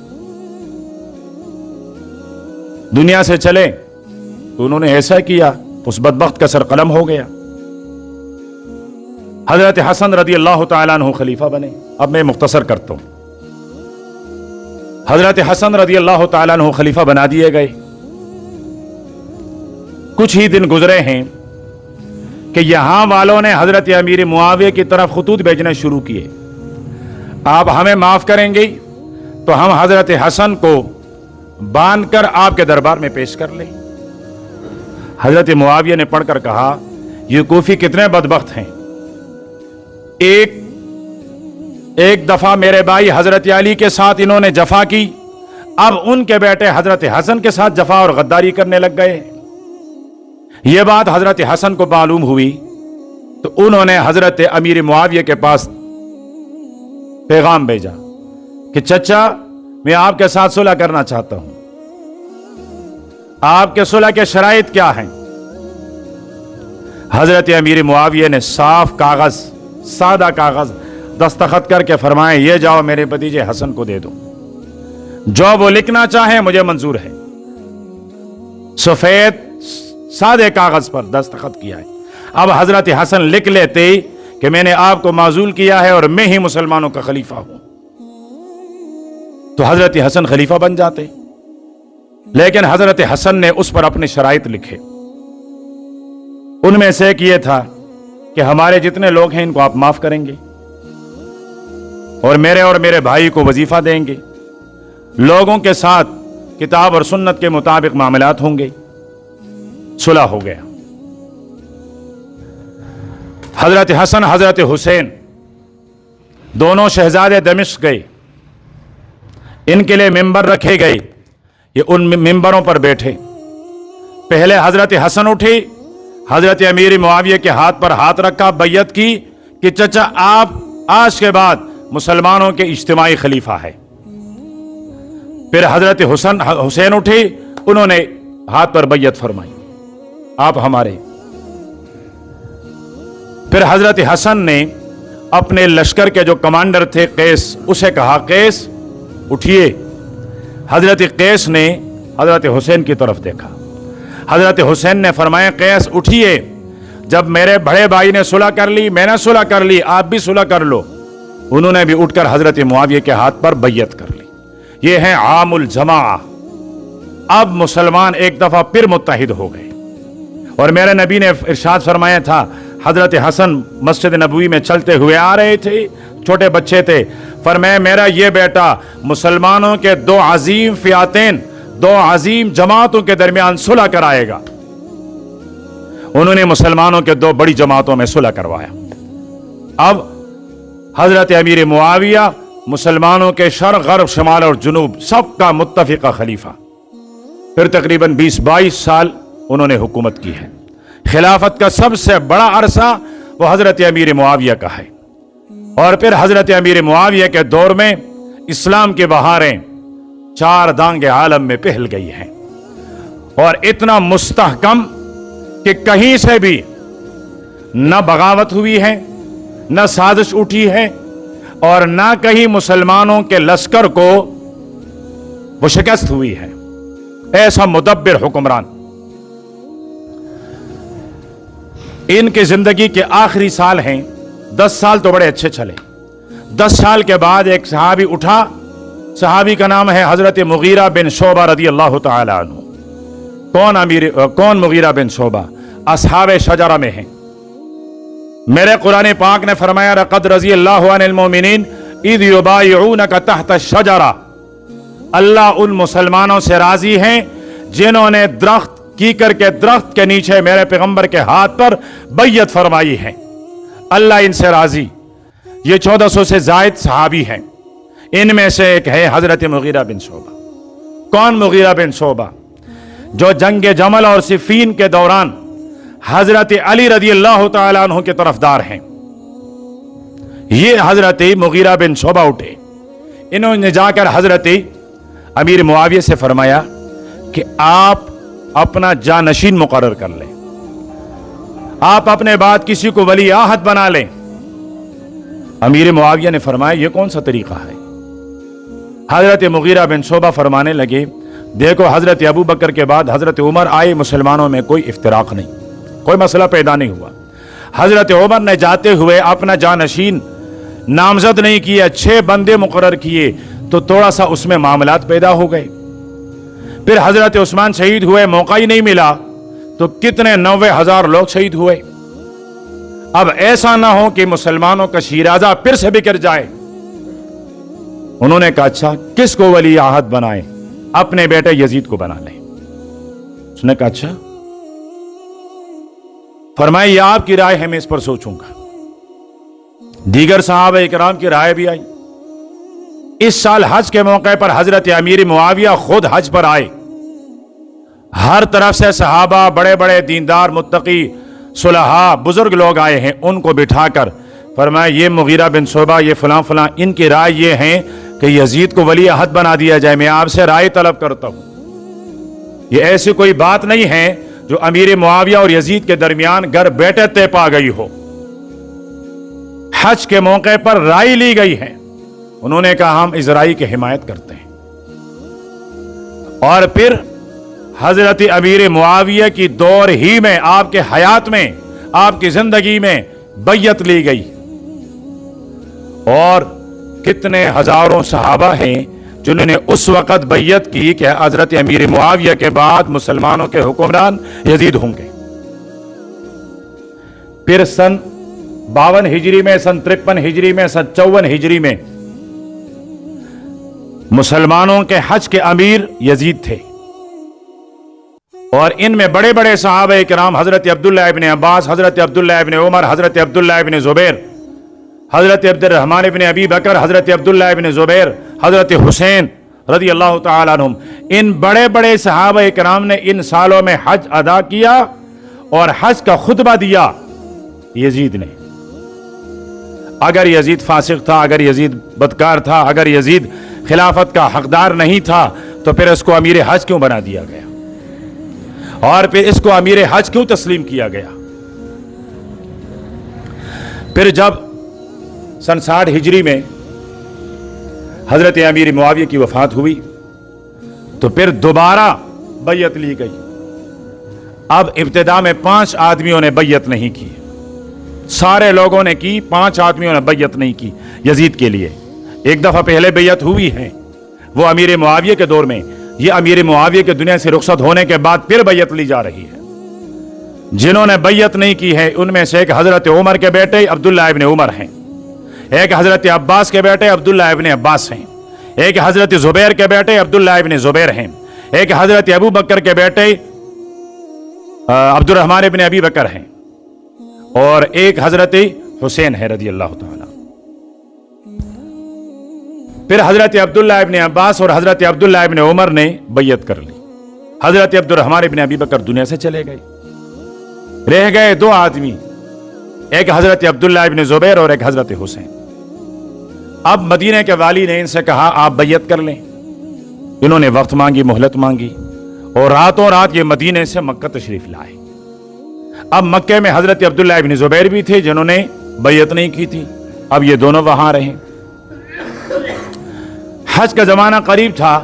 दुनिया से चले तो उन्होंने ऐसा किया, उस बदबख्त का सर कलम हो गया। हजरत हसन रज़ी अल्लाह तआला अन्हु खलीफा बने। अब मैं मुख्तसर करता हूं। हजरत हसन रज़ी अल्लाह तआला अन्हु खलीफा बना दिए गए। कुछ ही दिन गुजरे हैं कि यहां वालों ने हजरत अमीर मुआविया की तरफ खतूत भेजना शुरू किए, आप हमें माफ करेंगे तो हम हजरत हसन को बांध कर आपके दरबार में पेश कर लें। हजरत मुआविया ने पढ़कर कहा, ये कूफी कितने बदबख्त हैं। एक दफा मेरे भाई हजरत अली के साथ इन्होंने जफा की, अब उनके बेटे हजरत हसन के साथ जफा और गद्दारी करने लग गए। यह बात हजरत हसन को मालूम हुई तो उन्होंने हजरत अमीर मुआविया के पास पैगाम भेजा कि चचा, मैं आपके साथ सुलह करना चाहता हूं, आपके सुलह के शराइत क्या हैं। हजरत अमीर मुआविया ने साफ कागज, सादा कागज दस्तखत करके फरमाए, ये जाओ मेरे भतीजे हसन को दे दो, जो वो लिखना चाहे मुझे मंजूर है। सफेद सादे कागज पर दस्तखत किया है। अब हजरत हसन लिख लेते कि मैंने आपको माजूल किया है और मैं ही मुसलमानों का खलीफा हूं, तो हजरत हसन खलीफा बन जाते। लेकिन हजरत हसन ने उस पर अपने शराइत लिखे। उनमें से एक ये था कि हमारे जितने लोग हैं इनको आप माफ करेंगे और मेरे भाई को वजीफा देंगे, लोगों के साथ किताब और सुन्नत के मुताबिक मामलात होंगे। सुलह हो गया। हजरत हसन हजरत हुसैन दोनों शहजादे दमिश्क गए, इनके लिए मिंबर रखे गए, ये उन मिंबरों पर बैठे। पहले हजरत हसन उठे, हजरत अमीर मुआविया के हाथ पर हाथ रखा, बैयत की कि चचा आप आज के बाद मुसलमानों के इज्तिमाई खलीफा है। फिर हजरत हुसैन उठे, उन्होंने हाथ पर बैयत फरमाई, आप हमारे। फिर हजरत हसन ने अपने लश्कर के जो कमांडर थे कैस, उसे कहा, कैस उठिए। हजरत कैस ने हजरत हुसैन की तरफ देखा। हजरत हुसैन ने फरमाया, कैस उठिए, जब मेरे बड़े भाई ने सुलह कर ली, मैंने सुलह कर ली, आप भी सुलह कर लो। उन्होंने भी उठकर हजरत मुआविया के हाथ पर बैयत कर ली। ये है आमुल जमा। अब मुसलमान एक दफा फिर मुत्तहिद हो गए। और मेरे नबी ने इरशाद फरमाया था, हजरत हसन मस्जिद नबवी में चलते हुए आ रहे थे, छोटे बच्चे थे, फरमाया मेरा ये बेटा मुसलमानों के दो अजीम फियातेन, दो अजीम जमातों के दरमियान सुलह कराएगा। उन्होंने मुसलमानों के दो बड़ी जमातों में सुलह करवाया। अब हजरत अमीर मुआविया मुसलमानों के शर्क, गर्ब, शमाल और जुनूब सबका मुत्तफिका खलीफा। फिर तकरीबन 20-22 साल उन्होंने हुकूमत की है। खिलाफत का सबसे बड़ा अरसा वो हजरत अमीर मुआविया का है। और फिर हजरत अमीर मुआविया के दौर में इस्लाम की बहारें चार दांगे आलम में पहल गई हैं और इतना मुस्तहकम कि कहीं से भी न बगावत हुई है, न साजिश उठी है और न कहीं मुसलमानों के लश्कर को वो शिकस्त हुई है। ऐसा मुदब्बिर हुक्मरान। इनकी जिंदगी के आखिरी साल हैं, 10 साल तो बड़े अच्छे चले। 10 साल के बाद एक सहाबी उठा, सहाबी का नाम है हजरत मुगीरा बिन शोबा रदी अल्लाह तआला अन्हु। कौन मुगीरा बिन शोबा? असहाब शजरा में हैं। मेरे कुरान पाक ने फरमाया, लक़द रज़ी अल्लाहु अनिल मोमिनीन इज़ युबायिऊनका तहत शजरा। अल्लाह उन मुसलमानों से राजी हैं जिन्होंने दरख्त की करके दरख्त के नीचे मेरे पैगंबर के हाथ पर बैयत फरमाई है। अल्लाह इनसे राजी। ये 1400 से जायद सहाबी हैं। इनमें से एक है हजरत मुगीरा बिन शोबा। कौन मुगीरा बिन शोबा? जो जंग जमल और सिफीन के दौरान हजरत अली रज़ी अल्लाह तआला अन्हु के तरफदार हैं। ये हजरत मुगीरा बिन शोबा उठे। इन्होंने जाकर हजरत अमीर मुआविया से फरमाया कि आप अपना जानशीन मुकर्रर कर लें, आप अपने बाद किसी को वली आहद बना लें। अमीर मुआविया ने फरमाया, यह कौन सा तरीका है? हजरत मुगीरा बिन शोबा फरमाने लगे, देखो हजरत अबू बकर के बाद हजरत उमर आए, मुसलमानों में कोई इफ्तिराक नहीं, कोई मसला पैदा नहीं हुआ। हजरत उमर ने जाते हुए अपना जानशीन नामजद नहीं किया, 6 बंदे मुकर्रर किए, तो थोड़ा सा उसमें मामलात पैदा हो गए। फिर हजरत उस्मान शहीद हुए, मौका ही नहीं मिला, तो कितने 90,000 लोग शहीद हुए। अब ऐसा ना हो कि मुसलमानों का शीराजा फिर से बिखर जाए। उन्होंने कहा अच्छा किसको वली आहद बनाए? अपने बेटे यजीद को बना लें। उसने कहा अच्छा। फरमाया ये आपकी राय है, मैं इस पर सोचूंगा। दीगर सहाबा इकराम की राय भी आई। इस साल हज के मौके पर हजरत अमीर मुआविया खुद हज पर आए। हर तरफ से सहाबा, बड़े बड़े दीनदार, मुत्तकी, सुलहा, बुजुर्ग लोग आए हैं। उनको बिठाकर फरमाया ये मुगीरा बिन शोबा, ये फलां फलां, इनकी राय ये है कि यजीद को वली अहद बना दिया जाए। मैं आपसे राय तलब करता हूं। ये ऐसी कोई बात नहीं है जो अमीर मुआविया और यजीद के दरमियान घर बैठे तय पा गई हो। हज के मौके पर राय ली गई है। उन्होंने कहा हम इस राय की हिमायत करते हैं। और फिर हजरत अमीर मुआविया की दौर ही में, आपके हयात में, आपकी जिंदगी में बैयत ली गई। और कितने हजारों सहाबा हैं जिन्होंने उस वक्त बैयत की कि हजरत अमीर मुआविया के बाद मुसलमानों के हुक्मरान यजीद होंगे। फिर सन 52 हिजरी में, सन 53 हिजरी में, सन 54 हिजरी में मुसलमानों के हज के अमीर यजीद थे। और इनमें बड़े बड़े सहाबा किराम हजरत अब्दुल्लाह इब्न अब्बास, हजरत अब्दुल्लाह इब्न उमर, हजरत अब्दुल्लाह इब्न जुबैर, हजरत अब्दुर्रहमान इब्न अबी बकर, हजरत अब्दुल्लाह इब्न जुबैर, हजरत हुसैन रज़ी अल्लाह तआला अन्हुम, इन बड़े बड़े सहाबा किराम ने इन सालों में हज अदा किया और हज का खुतबा दिया यजीद ने। अगर यजीद फासिक था, अगर यजीद बदकार था, अगर यजीद खिलाफत का हकदार नहीं था, तो फिर इसको अमीर हज क्यों बना दिया गया? और फिर इसको अमीर हज क्यों तस्लीम किया गया? फिर जब सन 60 हिजरी में हजरत अमीर मुआविया की वफात हुई तो फिर दोबारा बैयत ली गई। अब इब्तिदा में 5 आदमियों ने बैयत नहीं की, सारे लोगों ने की, 5 आदमियों ने बैयत नहीं की यजीद के लिए। एक दफा पहले बैयत हुई है, वो अमीर मुआविया के दौर में। ये अमीर मुआविया के दुनिया से रुखसत होने के बाद फिर बैयत ली जा रही है। जिन्होंने बैयत नहीं की है उनमें से एक हजरत उमर के बेटे अब्दुल्लाह इब्न उमर हैं, एक हजरत अब्बास के बेटे अब्दुल्लाह इब्न अब्बास हैं, एक हजरत जुबैर के बेटे अब्दुल्लाह इब्न जुबैर हैं, एक हजरत अबू बकर के बेटे अब्दुर्रहमान इब्न अबी बकर हैं, और एक हजरत हुसैन है रज़ी अल्लाह तआला। फिर हजरत अब्दुल्लाह इब्न अब्बास और हजरत अब्दुल्लाह इब्न उमर ने बैयत कर ली। हजरत अब्दुर्रहमान इब्न अबी बकर दुनिया से चले गए। रह गए 2 आदमी, एक हजरत अब्दुल्लाह इब्न जुबैर और एक हजरत हुसैन। अब मदीने के वाली ने इनसे कहा आप बैयत कर लें। इन्होंने वक्त मांगी, मोहलत मांगी, और रातों रात ये मदीने से मक्का तशरीफ लाए। अब मक्के में हजरत अब्दुल्लाह इब्न जुबैर भी थे जिन्होंने बैयत नहीं की थी। अब ये दोनों वहां रहे। हज का जमाना करीब था।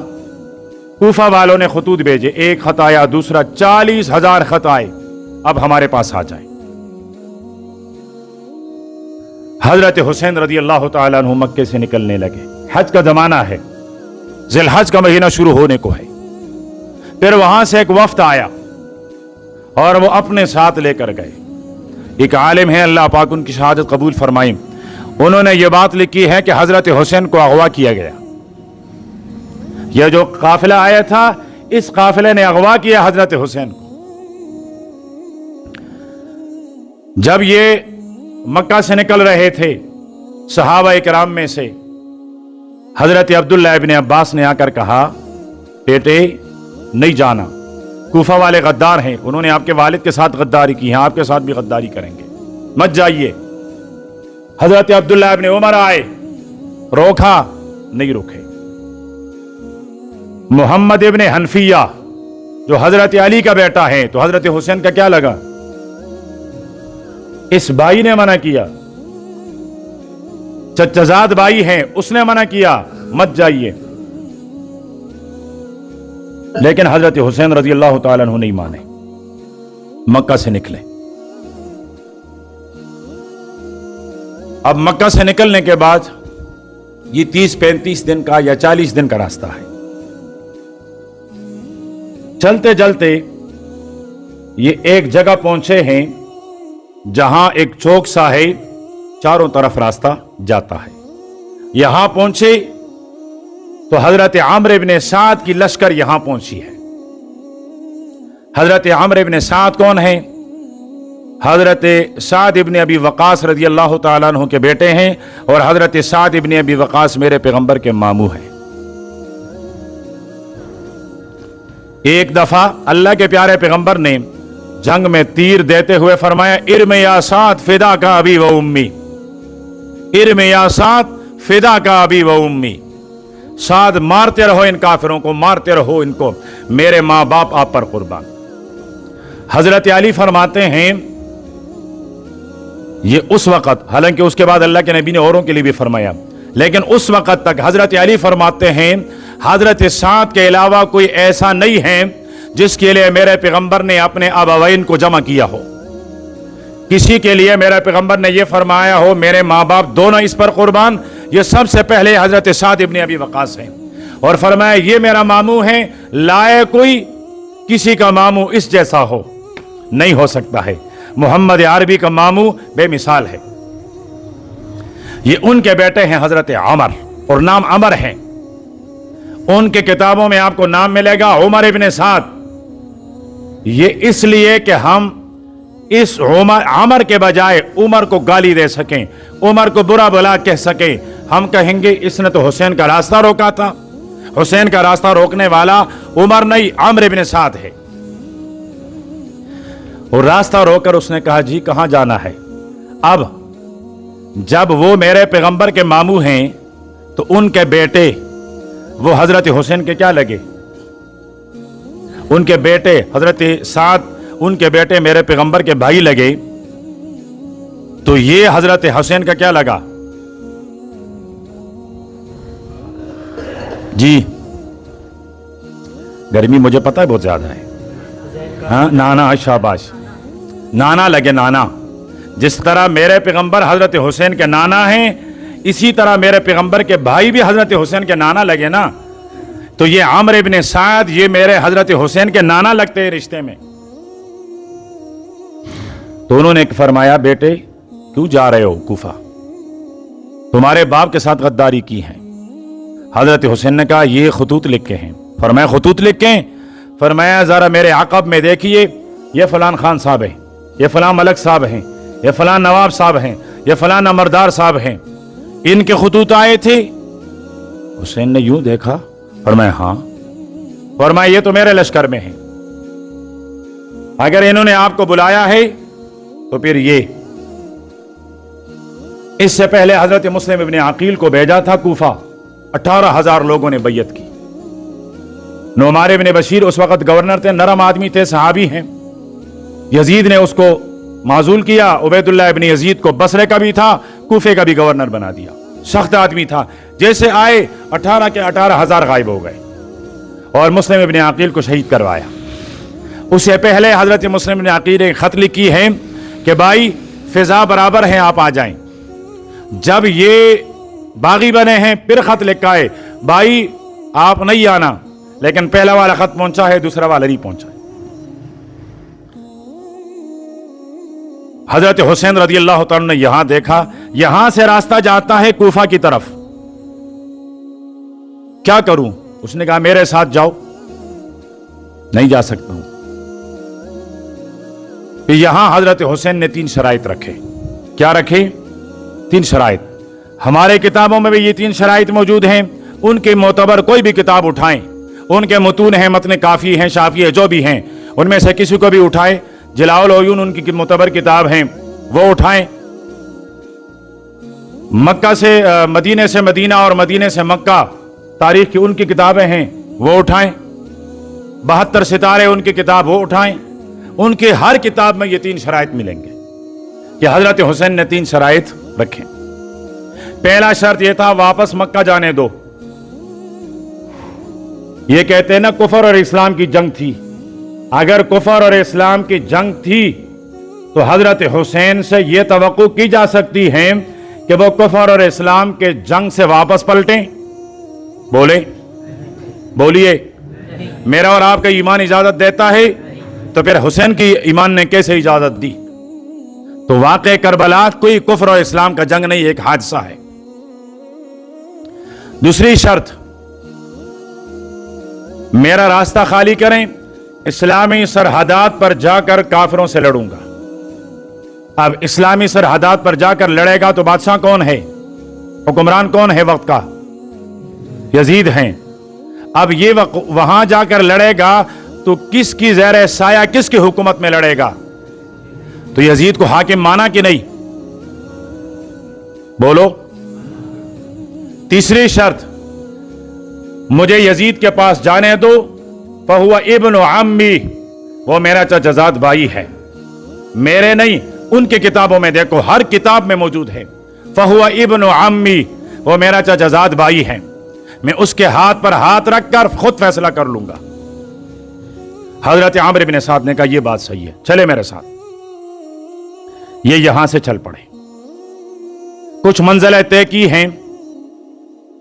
कूफा वालों ने खतूत भेजे, एक खत आया, दूसरा, 40,000 खत आए, अब हमारे पास आ जाए। हजरत हुसैन रज़ी अल्लाह तआला अन्हु मक्के से निकलने लगे। हज का जमाना है, जिलहज का महीना शुरू होने को है। फिर वहां से एक वफ्द आया और वो अपने साथ लेकर गए। एक आलिम है, अल्लाह पाक उनकी शहादत कबूल फरमाए, उन्होंने ये बात लिखी है कि हजरत हुसैन को अगवा किया गया। यह जो काफिला आया था, इस काफिले ने अगवा किया हजरत हुसैन को। जब ये मक्का से निकल रहे थे, सहाबा इकराम में से हजरत अब्दुल्लाह इब्न अब्बास ने आकर कहा, बेटे नहीं जाना, कूफा वाले गद्दार हैं, उन्होंने आपके वालिद के साथ गद्दारी की है, आपके साथ भी गद्दारी करेंगे, मत जाइए। हजरत अब्दुल्लाह इब्न उमर आए, रोका, नहीं रुके। मोहम्मद इब्न हनफिया जो हजरत अली का बेटा है, तो हजरत हुसैन का क्या लगा? इस भाई ने मना किया, चचाजाद भाई हैं, उसने मना किया, मत जाइए। लेकिन हजरत हुसैन रज़ी अल्लाह तआला अन्हु नहीं माने, मक्का से निकले। अब मक्का से निकलने के बाद ये 30-35 दिन का या 40 दिन का रास्ता है। चलते चलते ये एक जगह पहुंचे हैं जहां एक चौक सा है, चारों तरफ रास्ता जाता है। यहां पहुंचे तो हजरत आमर इब्न साद की लश्कर यहां पहुंची है। हजरत आमर इब्न साद कौन है? हजरत साद इब्न अबी वकास रजी अल्लाह तआला अन्हु के बेटे हैं और हजरत साद इब्न अबी वकास मेरे पैगंबर के मामू हैं। एक दफा अल्लाह के प्यारे पैगंबर ने जंग में तीर देते हुए फरमाया, इर्मे या साद फिदा का अबी व उम्मी, इर्मे या साद फिदा का अबी व उम्मी। साद मारते रहो इन काफिरों को, मारते रहो इनको, मेरे माँ बाप आप पर कुर्बान। हजरत अली फरमाते हैं ये उस वक़्त, हालांकि उसके बाद अल्लाह के नबी ने औरों के लिए भी फरमाया, लेकिन उस वक़्त तक हजरत अली फरमाते हैं हजरत साद के अलावा कोई ऐसा नहीं है जिसके लिए मेरे पैगंबर ने अपने अबवैन को जमा किया हो। किसी के लिए मेरे पैगंबर ने यह फरमाया हो मेरे माँ बाप दोनों इस पर कुर्बान, ये सबसे पहले हजरत साद इब्न अबी वकास हैं। और फरमाया ये मेरा मामू है, लाए कोई किसी का मामू इस जैसा हो नहीं हो सकता है। मोहम्मद अरबी का मामू बेमिसाल है। ये उनके बेटे हैं हजरत अमर, और नाम अमर है। उनके किताबों में आपको नाम मिलेगा उमर इब्न साद। ये इसलिए कि हम इस अमर के बजाय उमर को गाली दे सकें, उमर को बुरा भला कह सकें। हम कहेंगे इसने तो हुसैन का रास्ता रोका था। हुसैन का रास्ता रोकने वाला उमर नहीं, अमर इब्न साद है। और रास्ता रोककर उसने कहा जी कहां जाना है। अब जब वो मेरे पैगंबर के मामू हैं तो उनके बेटे वो हजरत हुसैन के क्या लगे? उनके बेटे हजरत साद, उनके बेटे मेरे पैगंबर के भाई लगे, तो ये हजरत हुसैन का क्या लगा? जी गर्मी मुझे पता है बहुत ज्यादा है। हाँ नाना, शाबाश, नाना लगे, नाना। जिस तरह मेरे पैगंबर हजरत हुसैन के नाना हैं, इसी तरह मेरे पैगंबर के भाई भी हजरत हुसैन के नाना लगे ना। तो ये आमर इब्न साद ये मेरे हजरत हुसैन के नाना लगते हैं रिश्ते में। तो उन्होंने फरमाया बेटे क्यों जा रहे हो कूफा? तुम्हारे बाप के साथ गद्दारी की है। हजरत हुसैन ने कहा ये खतूत लिख के हैं। फरमाया खतूत लिख के? फरमाया जरा मेरे आकब में देखिए, ये फलान खान साहब है, ये फलान मलक साहब हैं, ये फलान नवाब साहब हैं, ये फलान अमरदार साहब हैं, इनके खतूत आए थे। हुसैन ने यूं देखा, फरमाया हाँ। फरमाया ये तो मेरे लश्कर में है, अगर इन्होंने आपको बुलाया है तो फिर ये। इससे पहले हजरत मुस्लिम इब्न अकील को भेजा था कूफा, 18,000 लोगों ने बैयत की। नुमार इब्न बशीर उस वक्त गवर्नर थे, नरम आदमी थे, सहाबी हैं। यजीद ने उसको माजूल किया, उबैदुल्लाह इब्न यजीद को बसरे का भी था, कूफे का भी गवर्नर बना दिया। सख्त आदमी था, जैसे आए 18 के 18,000 गायब हो गए और मुस्लिम इब्न अकील को शहीद करवाया। उससे पहले हजरत मुस्लिम इब्न अकील ने खत लिखी है कि भाई फिजा बराबर है, आप आ जाएं। जब ये बागी बने हैं फिर खत लिखा है भाई आप नहीं आना, लेकिन पहला वाला खत पहुंचा है, दूसरा वाला नहीं पहुंचा है। हजरत हुसैन रजी अल्लाह तआला ने यहां देखा, यहां से रास्ता जाता है कूफा की तरफ, क्या करूं? उसने कहा मेरे साथ जाओ। नहीं जा सकता हूं। यहां हजरत हुसैन ने 3 शराइत रखे। क्या रखे? 3 शराइत। हमारे किताबों में भी ये 3 शराइत मौजूद हैं। उनके मोतबर कोई भी किताब उठाएं, उनके मतून हैं, मतन काफी हैं, शाफी है, जो भी हैं, उनमें से किसी को भी उठाएं। जलाउल उयून उनकी मोतबर किताब हैं, वो उठाएं। मक्का से मदीने से मदीना और मदीने से मक्का तारीख की उनकी किताबें हैं, वो उठाएं। 72 सितारे उनकी किताब, वो उठाएं। उनके हर किताब में ये 3 शराइत मिलेंगे कि हजरत हुसैन ने 3 शराइत रखे। पहला शर्त यह था वापस मक्का जाने दो। ये कहते हैं ना कुफर और इस्लाम की जंग थी। अगर कुफर और इस्लाम की जंग थी तो हजरत हुसैन से यह तवक्को की जा सकती है कि वो कुफर और इस्लाम के जंग से वापस पलटें। बोले, बोलिए, मेरा और आपका ईमान इजाजत देता है, तो फिर हुसैन की ईमान ने कैसे इजाजत दी? तो वाक़े करबला कोई कुफर और इस्लाम का जंग नहीं, एक हादसा है। दूसरी शर्त मेरा रास्ता खाली करें, इस्लामी सरहदात पर जाकर काफिरों से लड़ूंगा। अब इस्लामी सरहदात पर जाकर लड़ेगा तो बादशाह कौन है, हुक्मरान कौन है वक्त का? यजीद हैं। अब ये वहां जाकर लड़ेगा तो किसकी ज़ेर साया, किसकी हुकूमत में लड़ेगा? तो यजीद को हाकिम माना कि नहीं? बोलो। तीसरी शर्त, मुझे यजीद के पास जाने दो, फहुवा इब्न अम्मी, वो मेरा चचाजाद भाई है, मेरे नहीं, उनकी किताबों में देखो, हर किताब में मौजूद है, फहुवा इब्न अम्मी, वो मेरा चचाजाद भाई है, मैं उसके हाथ पर हाथ रखकर खुद फैसला कर लूंगा। हजरत आमिर इब्न साद ने कहा यह बात सही है, चले मेरे साथ। ये यहां से चल पड़े। कुछ मंजिलें तय की हैं,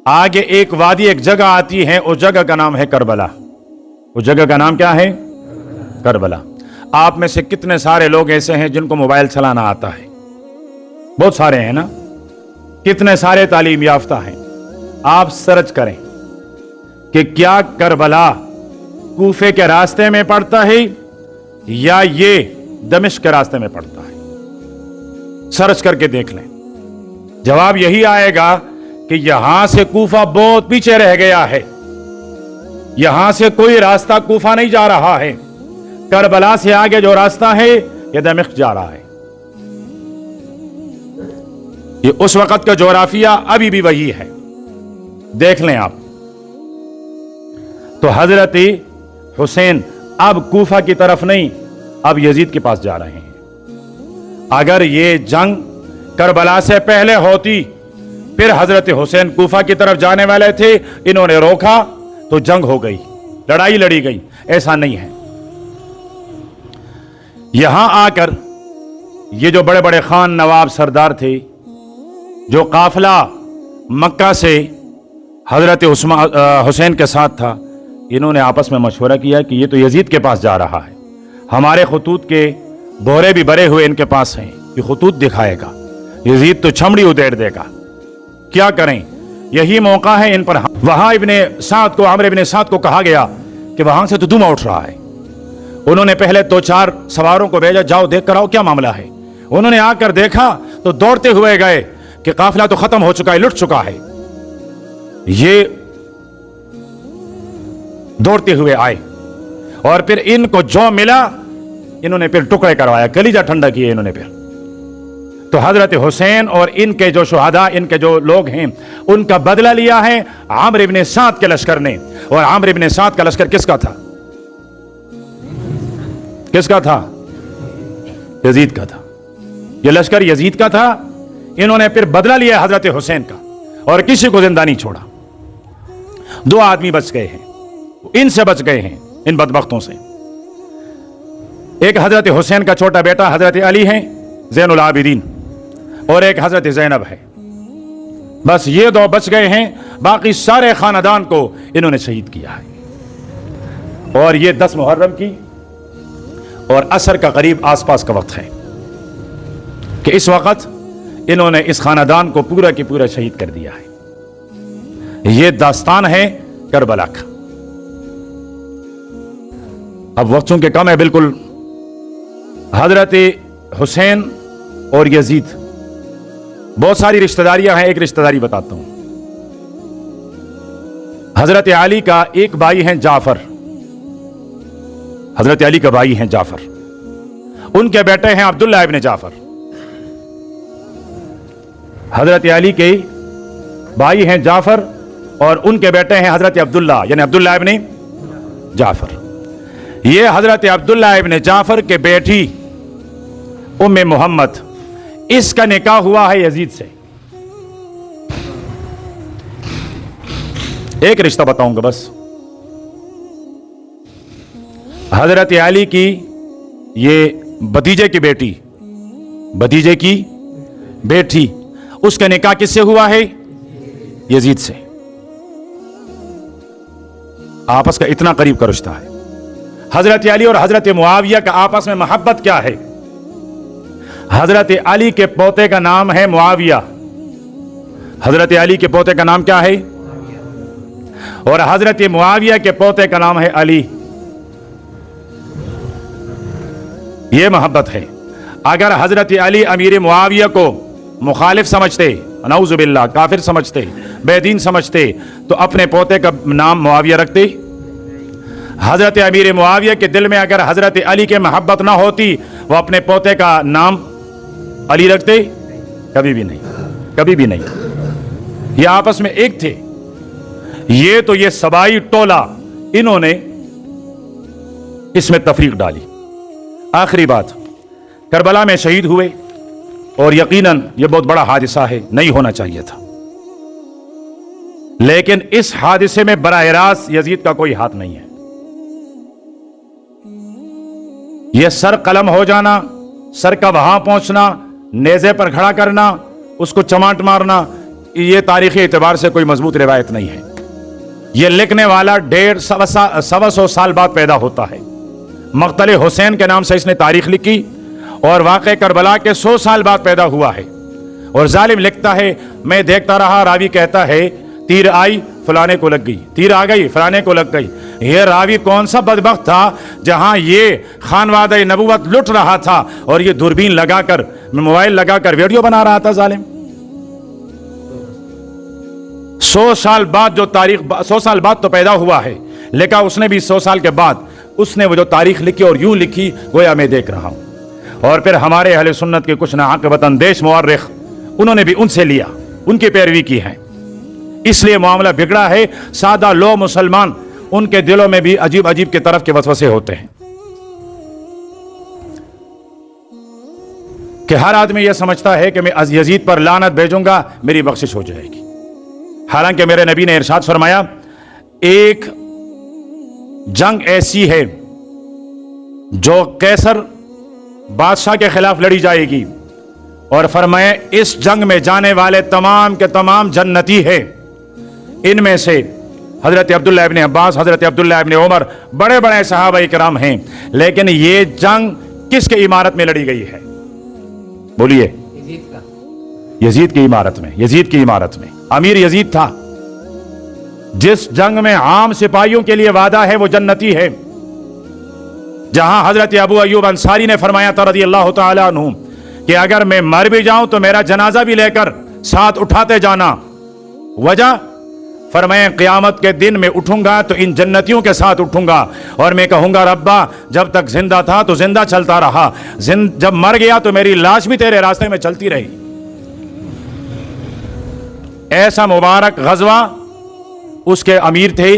आगे एक वादी, एक जगह आती है, उस जगह का नाम है करबला। उस जगह का नाम क्या है? करबला। आप में से कितने सारे लोग ऐसे हैं जिनको मोबाइल चलाना आता है? बहुत सारे हैं ना। कितने सारे तालीम याफ्ता हैं। आप सर्च करें कि क्या करबला कूफे के रास्ते में पड़ता है या ये दमिश्क के रास्ते में पड़ता है। सर्च करके देख लें, जवाब यही आएगा कि यहां से कूफा बहुत पीछे रह गया है, यहां से कोई रास्ता कूफा नहीं जा रहा है, करबला से आगे जो रास्ता है यह दमिश्क जा रहा है। ये उस वक्त का जोग्राफिया अभी भी वही है, देख लें आप। तो हजरत हुसैन अब कूफा की तरफ नहीं, अब यजीद के पास जा रहे हैं। अगर ये जंग करबला से पहले होती, फिर हजरत हुसैन कूफा की तरफ जाने वाले थे, इन्होंने रोका तो जंग हो गई, लड़ाई लड़ी गई। ऐसा नहीं है। यहां आकर ये जो बड़े बड़े खान नवाब सरदार थे, जो काफिला मक्का से हजरत हुसैन के साथ था, इन्होंने आपस में मशवरा किया कि ये तो यजीद के पास जा रहा है, हमारे खतूत के बोरे भी भरे हुए इनके पास हैं, ये खतूत दिखाएगा, यजीद तो छमड़ी उधेड़ देगा, क्या करें? यही मौका है इन पर। वहां इब्ने साद को, आमिर इब्ने साद को कहा गया कि वहां से तो धुआं उठ रहा है। उन्होंने पहले 2-4 सवारों को भेजा, जाओ देख कर आओ क्या मामला है। उन्होंने आकर देखा तो दौड़ते हुए गए कि काफिला तो खत्म हो चुका है, लुट चुका है। ये दौड़ते हुए आए और फिर इनको जो मिला इन्होंने फिर टुकड़े करवाया, कलीजा ठंडा किए इन्होंने फिर। तो हजरत हुसैन और इनके जो शुहदा, इनके जो लोग हैं, उनका बदला लिया है आमिर इब्ने साद के लश्कर ने। और आमिर इब्ने साद का लश्कर किसका था? किसका था? यजीद का था। यह लश्कर यजीद का था। इन्होंने फिर बदला लिया हजरत हुसैन का और किसी को जिंदा नहीं छोड़ा। 2 आदमी बच गए हैं, इनसे बच गए हैं, इन बदबख्तों से। एक हजरत हुसैन का छोटा बेटा हजरत अली है ज़ैनुल आबिदीन, और एक हजरत ज़ैनब है। बस ये 2 बच गए हैं, बाकी सारे खानदान को इन्होंने शहीद किया है। और ये 10 मुहर्रम की और असर का करीब आसपास का वक्त है कि इस वक्त इन्होंने इस खानदान को पूरा की पूरा शहीद कर दिया है। ये दास्तान है करबला का। अब वक्त चूंकि कम है बिल्कुल, हजरत हुसैन और यजीद, बहुत सारी रिश्तेदारियां हैं, एक रिश्तेदारी बताता हूं। हजरत अली का एक भाई हैं जाफर, हजरत अली का भाई हैं जाफर, उनके बेटे हैं अब्दुल्ला इब्न जाफर। हजरत अली के भाई हैं जाफर और उनके बेटे हैं हजरत अब्दुल्ला, यानी अब्दुल्ला इब्न जाफर। ये हजरत अब्दुल्ला इब्न जाफर के बेटी उम्मे मोहम्मद, इसका निकाह हुआ है यजीद से। एक रिश्ता बताऊंगा बस। हजरत अली की ये भतीजे की बेटी, भतीजे की बेटी, उसका निकाह किससे हुआ है? यजीद से। आपस का इतना करीब का रिश्ता है। हजरत अली और हजरत मुआविया का आपस में मोहब्बत क्या है? हजरत अली के पोते का नाम है मुआविया। हजरत अली के पोते का नाम क्या है? और हजरत मुआविया के पोते का नाम है अली। ये मोहब्बत है। अगर हजरत अली अमीर मुआविया को मुखालिफ समझते, नऊजुबिल्लाह काफिर समझते, बेदीन समझते, तो अपने पोते का नाम मुआविया रखते? हजरत अमीर मुआविया के दिल में अगर हजरत अली के मोहब्बत ना होती, वो अपने पोते का नाम अली रखते? कभी भी नहीं, कभी भी नहीं। ये आपस में एक थे। ये सबाई टोला, इन्होंने इसमें तफरीक डाली। आखिरी बात, करबला में शहीद हुए और यकीनन ये बहुत बड़ा हादिसा है, नहीं होना चाहिए था, लेकिन इस हादिसे में बराह रास्त यजीद का कोई हाथ नहीं है। यह सर कलम हो जाना, सर का वहां पहुंचना, नेज़े पर खड़ा करना, उसको चमाट मारना, यह तारीखी एतबार से कोई मजबूत रिवायत नहीं है। यह लिखने वाला 150 साल बाद पैदा होता है। मक़तल हुसैन के नाम से इसने तारीख लिखी और वाक़े करबला के 100 साल बाद पैदा हुआ है। और जालिम लिखता है, मैं देखता रहा, रावी कहता है तीर आई फलाने को लग गई, तीर आ गई फलाने को लग गई। ये रावी कौन सा बदबख्त था जहां ये खानवादे नबूवत लुट रहा था और ये दूरबीन लगाकर, मोबाइल लगाकर वीडियो बना रहा था। जालिम 100 साल बाद जो तारीख, 100 साल बाद तो पैदा हुआ है, लिखा उसने भी 100 साल के बाद। उसने वो जो तारीख लिखी और यूं लिखी गोया मैं देख रहा हूं। और फिर हमारे अहले सुन्नत के कुछ नाक़िबत अंदेश मुअर्रिख, उन्होंने भी उनसे लिया, उनकी पैरवी की है, इसलिए मामला बिगड़ा है। सादा लो मुसलमान, उनके दिलों में भी अजीब अजीब की तरफ के वसवसे होते हैं कि हर आदमी यह समझता है कि मैं यजीद पर लानत भेजूंगा, मेरी बख्शिश हो जाएगी। हालांकि मेरे नबी ने इरशाद फरमाया, एक जंग ऐसी है जो कैसर बादशाह के खिलाफ लड़ी जाएगी, और फरमाया इस जंग में जाने वाले तमाम के तमाम जन्नती है। इनमें से हजरत अब्दुल्लाह इब्ने अब्बास, हजरत अब्दुल्लाह इब्ने उमर, बड़े बड़े सहाबा किराम हैं। लेकिन ये जंग किसके इमारत में लड़ी गई है? बोलिए। यजीद की इमारत में, यजीद की इमारत में। अमीर यजीद था। जिस जंग में आम सिपाहियों के लिए वादा है वो जन्नती है, जहां हजरत अबू अय्यूब अंसारी ने फरमाया था रज़ियल्लाहु तआला अन्हु कि अगर मैं मर भी जाऊं तो मेरा जनाजा भी लेकर साथ उठाते जाना। वजह फरमाया, क़यामत के दिन में उठूंगा तो इन जन्नतियों के साथ उठूंगा और मैं कहूंगा रब्बा जब तक जिंदा था तो जिंदा चलता रहा, जब मर गया तो मेरी लाश भी तेरे रास्ते में चलती रही। ऐसा मुबारक गजवा, उसके अमीर थे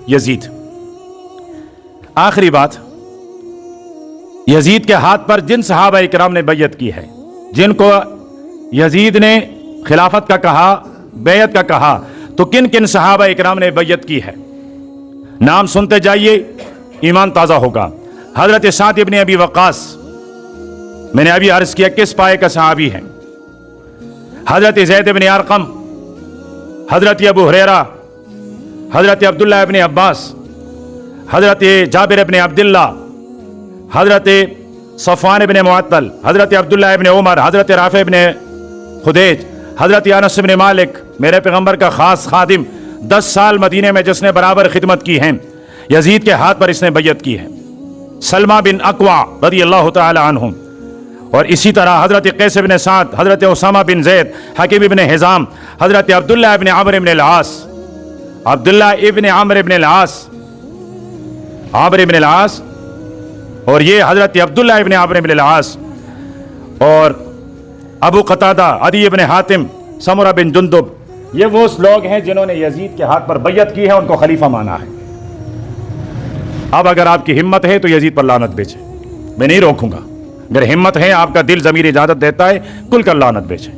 यजीद। आखिरी बात, यजीद के हाथ पर जिन सहाबा इकराम ने बैयत की है, जिनको यजीद ने खिलाफत का कहा, बैयत का कहा, तो किन किन सहाबा इकराम ने बैयत की है? नाम सुनते जाइए, ईमान ताज़ा होगा। हजरत साद इब्ने अबी वक्कास, मैंने अभी अर्ज किया किस पाए का सहाबी है। हजरत ज़ैद इब्ने अरक़म, हजरत अबू हुरैरा, हजरत अब्दुल्लाह इब्ने अब्बास, हजरत जाबिर इब्ने अब्दुल्लाह, हजरत सफ़वान इब्ने मुअत्तल, हजरत अब्दुल्लाह इब्ने उमर, हजरत राफ़े इब्ने खुदैज, हजरत अनस इब्ने मालिक, मेरे पैगंबर का खास खादिम, 10 साल मदीने में जिसने बराबर खिदमत की है, यजीद के हाथ पर इसने बैयत की है। सलमा बिन अक्वा रज़ियल्लाहु तआला अन्हु, और इसी तरह हजरत कैस इब्ने साद, हजरत उसामा बिन ज़ैद, हकीम इब्ने हिज़ाम, हजरत अब्दुल्लाह इब्ने अम्र इब्ने अल-आस, अब्दुल्लाह इब्ने अम्र इब्ने अल-आस, अम्र इब्ने अल-आस, और ये हजरत अब्दुल्लाह इब्ने अम्र इब्ने अल-आस, और अबू कतादा, अदी इब्ने हातिम, समुरा बिन जुंदुब, ये वो लोग हैं जिन्होंने यजीद के हाथ पर बैयत की है, उनको खलीफा माना है। अब अगर आपकी हिम्मत है तो यजीद पर लानत बेचे, मैं नहीं रोकूंगा। अगर हिम्मत है, आपका दिल ज़मीर इजाज़त देता है, कुल कर लानत बेचे।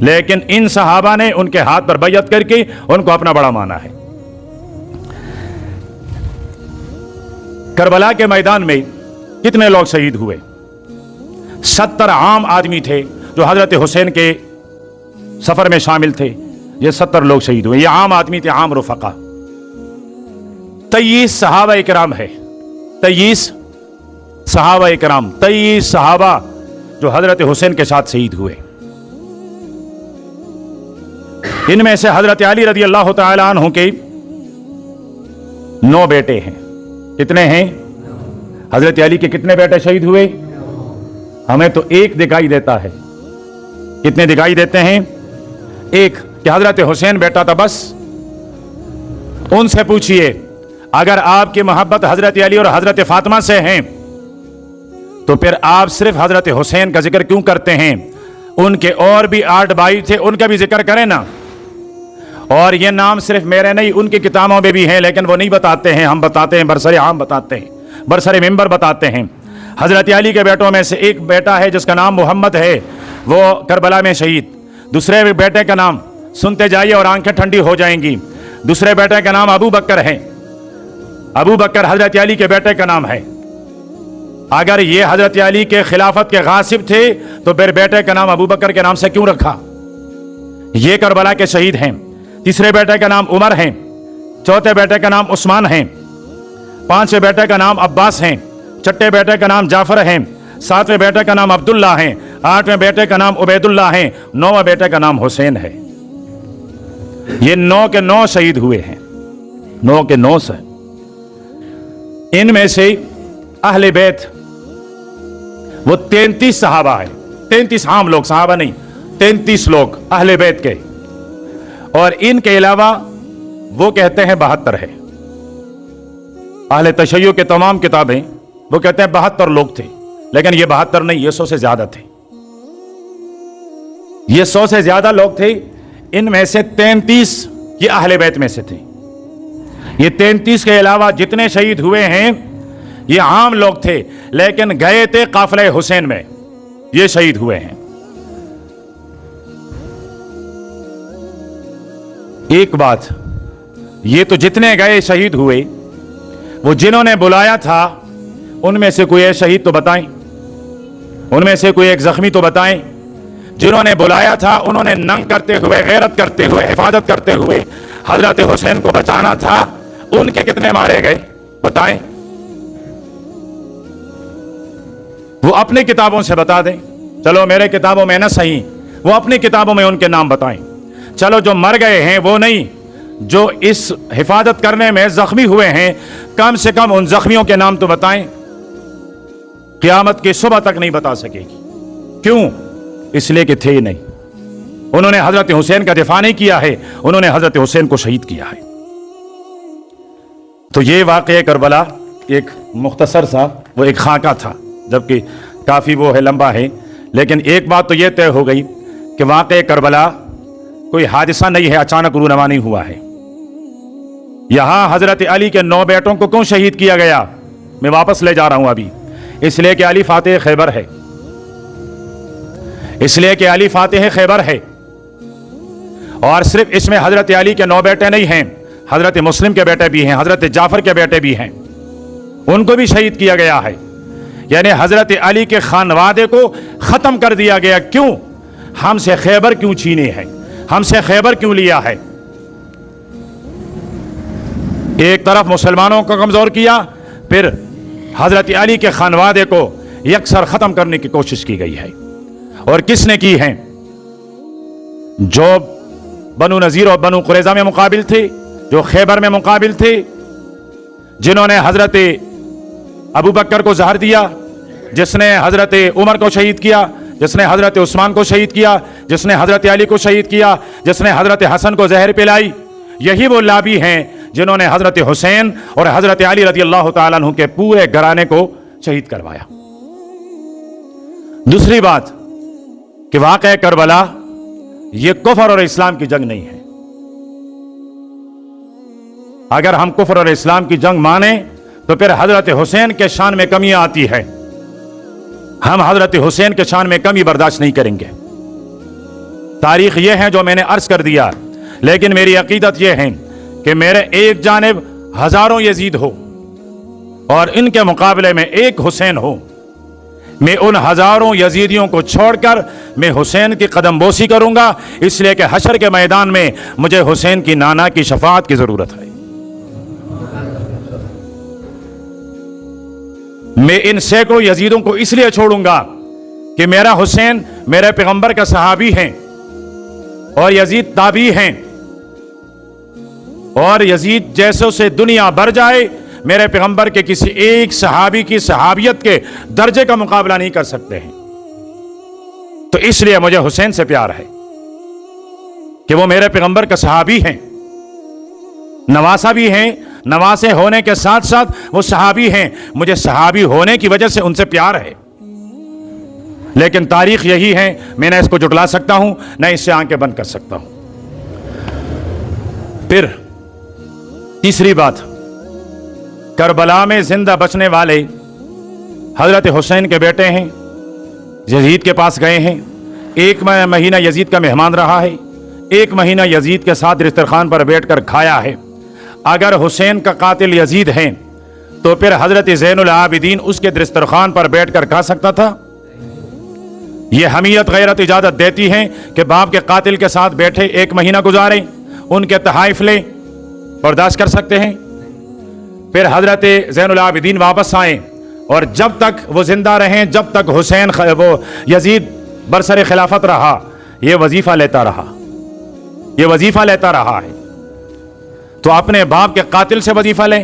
लेकिन इन सहाबा ने उनके हाथ पर बैयत करके उनको अपना बड़ा माना है। करबला के मैदान में कितने लोग शहीद हुए? 70 आम आदमी थे जो हजरत हुसैन के सफर में शामिल थे। ये 70 लोग शहीद हुए। ये आम आदमी थे, आम रुफका। 23 सहाबा इकराम है, 23 सहाबा इकराम, 23 सहाबा जो हजरत हुसैन के साथ शहीद हुए। इनमें से हजरत अली रज़ियल्लाहु तआला अन्हु के 9 बेटे हैं। कितने हैं? हजरत अली के कितने बेटे शहीद हुए? हमें तो एक दिखाई देता है। कितने दिखाई देते हैं? एक। कि हजरत हुसैन बेटा था बस। उनसे पूछिए, अगर आपकी मोहब्बत हजरत अली और हजरत फातिमा से है तो फिर आप सिर्फ हजरत हुसैन का जिक्र क्यों करते हैं? उनके और भी 8 भाई थे, उनका भी जिक्र करें ना। और ये नाम सिर्फ मेरे नहीं, उनकी किताबों में भी हैं, लेकिन वो नहीं बताते हैं, हम बताते हैं, बरसरे आम बताते हैं, बरसरे मिंबर बताते हैं। हजरत अली के बेटों में से एक बेटा है जिसका नाम मोहम्मद है, वो करबला में शहीद। दूसरे बेटे का नाम सुनते जाइए और आंखें ठंडी हो जाएंगी। दूसरे बेटे का नाम अबू बकर है। अबू बकर हजरत अली के बेटे का नाम है। अगर ये हजरत अली के खिलाफत के गासिब थे तो फिर बेटे का नाम अबू बकर के नाम से क्यों रखा? ये करबला के शहीद हैं। तीसरे बेटे का नाम उमर है। चौथे बेटे का नाम उस्मान है। पांचवें बेटे का नाम अब्बास है। छठे बेटे का नाम जाफर है। सातवें बेटे का नाम अब्दुल्ला है। आठवें बेटे का नाम उबैदुल्ला है। नौवें बेटे का नाम हुसैन है। ये 9 के 9 शहीद हुए हैं। 9 के 9 से इनमें से अहले बैत वो 33 सहाबा है। 33 आम लोग, सहाबा नहीं, 33 लोग अहले बैत के। और इनके अलावा वो कहते हैं 72 है। अहले तशय्युअ के तमाम किताबें वो कहते हैं 72 लोग थे, लेकिन ये 72 नहीं, ये 100 से ज्यादा थे। ये 100 से ज्यादा लोग थे। इनमें से 33 ये अहले बैत में से थे। ये 33 के अलावा जितने शहीद हुए हैं ये आम लोग थे, लेकिन गए थे काफिले हुसैन में, ये शहीद हुए हैं। एक बात, ये तो जितने गए शहीद हुए, वो जिन्होंने बुलाया था उनमें से कोई एक शहीद तो बताएं, उनमें से कोई एक जख्मी तो बताएं। जिन्होंने बुलाया था उन्होंने नंग करते हुए, गैरत करते हुए, हिफाजत करते हुए हजरत हुसैन को बचाना था, उनके कितने मारे गए बताएं। वो अपनी किताबों से बता दें। चलो मेरे किताबों में ना सही, वो अपनी किताबों में उनके नाम बताएं। चलो जो मर गए हैं वो नहीं, जो इस हिफाजत करने में जख्मी हुए हैं, कम से कम उन जख्मियों के नाम तो बताएं। क़यामत की सुबह तक नहीं बता सकेगी। क्यों? इसलिए कि थे ही नहीं। उन्होंने हजरत हुसैन का दिफा नहीं किया है, उन्होंने हजरत हुसैन को शहीद किया है। तो ये वाक़या करबला एक मुख्तसर सा, वो एक खाका था, जबकि काफ़ी वो है, लंबा है। लेकिन एक बात तो ये तय हो गई कि वाक़या करबला कोई हादसा नहीं है, अचानक रूनमा नहीं हुआ है। यहां हजरत अली के 9 बेटों को क्यों शहीद किया गया, मैं वापस ले जा रहा हूं अभी। इसलिए कि अली फातेह खैबर है, इसलिए कि अली फातेह खैबर है। और सिर्फ इसमें हजरत अली के 9 बेटे नहीं हैं, हजरत मुस्लिम के बेटे भी हैं, हजरत जाफर के बेटे भी हैं, उनको भी शहीद किया गया है। यानी हजरत अली के खानवादे को खत्म कर दिया गया। क्यों? हमसे खैबर क्यों छीने हैं, हमसे खैबर क्यों लिया है। एक तरफ मुसलमानों को कमजोर किया, फिर हजरत अली के खानवादे को यकसर खत्म करने की कोशिश की गई है। और किसने की है? जो बनु नजीर और बनु कुरैज़ा में मुकाबिल थे, जो खैबर में मुकाबिल थे, जिन्होंने हजरत अबू बकर को जहर दिया, जिसने हजरत उमर को शहीद किया, जिसने हजरत उस्मान को शहीद किया, जिसने हजरत अली को शहीद किया, जिसने हजरत हसन को जहर पिलाई, यही वो लाबी हैं जिन्होंने हजरत हुसैन और हजरत अली रज़ी अल्लाह तआला अन्हु के पूरे घराने को शहीद करवाया। दूसरी बात कि वाक़या करबला ये कुफ्र और इस्लाम की जंग नहीं है। अगर हम कुफ्र और इस्लाम की जंग माने तो फिर हजरत हुसैन के शान में कमी आती है। हम हजरत हुसैन के शान में कमी बर्दाश्त नहीं करेंगे। तारीख यह है जो मैंने अर्ज कर दिया, लेकिन मेरी अकीदत यह है कि मेरे एक जानिब हजारों यजीद हो और इनके मुकाबले में एक हुसैन हो। मैं उन हजारों यजीदियों को छोड़कर मैं हुसैन की कदम बोसी करूंगा, इसलिए कि हशर के मैदान में मुझे हुसैन की नाना की शफाअत की जरूरत है। मैं इन सैकड़ों यजीदों को इसलिए छोड़ूंगा कि मेरा हुसैन मेरे पैगंबर का सहाबी हैं और यजीद ताबी हैं اور یزید جیسوں سے دنیا بھر جائے میرے پیغمبر کے کسی ایک صحابی کی صحابیت کے درجے کا مقابلہ نہیں کر سکتے ہیں. تو اس لیے مجھے حسین سے پیار ہے کہ وہ میرے پیغمبر کا صحابی ہیں, نواسا بھی ہیں, نواسے ہونے کے ساتھ ساتھ وہ صحابی ہیں. مجھے صحابی ہونے کی وجہ سے ان سے پیار ہے, لیکن تاریخ یہی ہے, میں نہ اس کو جھٹلا سکتا ہوں نہ اس سے آنکھیں بند کر سکتا ہوں. پھر تیسری بات, کربلا میں زندہ بچنے والے حضرت حسین کے بیٹے ہیں, یزید کے پاس گئے ہیں, 1 مہینہ یزید کا مہمان رہا ہے, 1 مہینہ یزید کے ساتھ دسترخوان پر بیٹھ کر کھایا ہے. اگر حسین کا قاتل یزید ہے تو پھر حضرت زین العابدین اس کے دسترخوان پر بیٹھ کر کھا سکتا تھا؟ یہ حمیت غیرت اجازت دیتی ہے کہ باپ کے قاتل کے ساتھ بیٹھے 1 مہینہ گزاریں, ان کے تحائف لیں, برداشت کر سکتے ہیں؟ پھر حضرت زین العابدین واپس آئیں اور جب تک وہ زندہ رہیں, جب تک حسین وہ یزید برسر خلافت رہا, یہ وظیفہ لیتا رہا ہے. تو اپنے باپ کے قاتل سے وظیفہ لیں,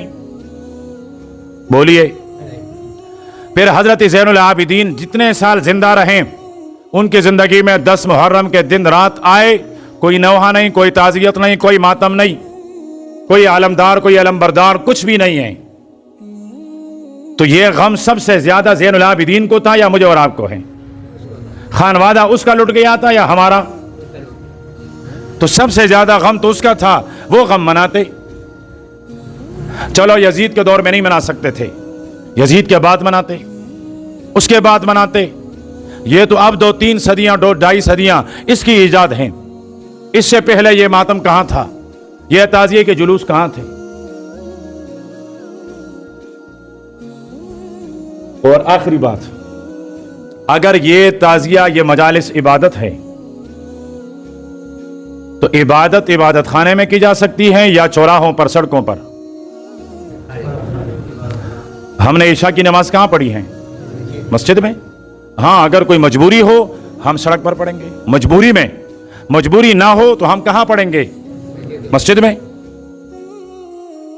بولیے. پھر حضرت زین العابدین جتنے سال زندہ رہیں, ان کی زندگی میں 10 محرم کے دن رات آئے, کوئی نوحہ نہیں, کوئی تعزیت نہیں, کوئی ماتم نہیں, کوئی علمدار, کوئی علمبردار, کچھ بھی نہیں ہے. تو یہ غم سب سے زیادہ زین العابدین کو تھا یا مجھے اور آپ کو ہے؟ خانوادہ اس کا لٹ گیا تھا یا ہمارا؟ تو سب سے زیادہ غم تو اس کا تھا, وہ غم مناتے. چلو یزید کے دور میں نہیں منا سکتے تھے, یزید کے بعد مناتے, اس کے بعد مناتے. یہ تو اب 2-3 صدیاں 2-2.5 صدیاں اس کی ایجاد ہیں. اس سے پہلے یہ ماتم کہاں تھا, یہ تعزیے کے جلوس کہاں تھے؟ اور آخری بات, اگر یہ تعزیہ, یہ مجالس عبادت ہے تو عبادت خانے میں کی جا سکتی ہے یا چوراہوں پر, سڑکوں پر؟ ہم نے عشاء کی نماز کہاں پڑھی ہے؟ مسجد میں. ہاں, اگر کوئی مجبوری ہو ہم سڑک پر پڑھیں گے, مجبوری نہ ہو تو ہم کہاں پڑھیں گے؟ مسجد میں.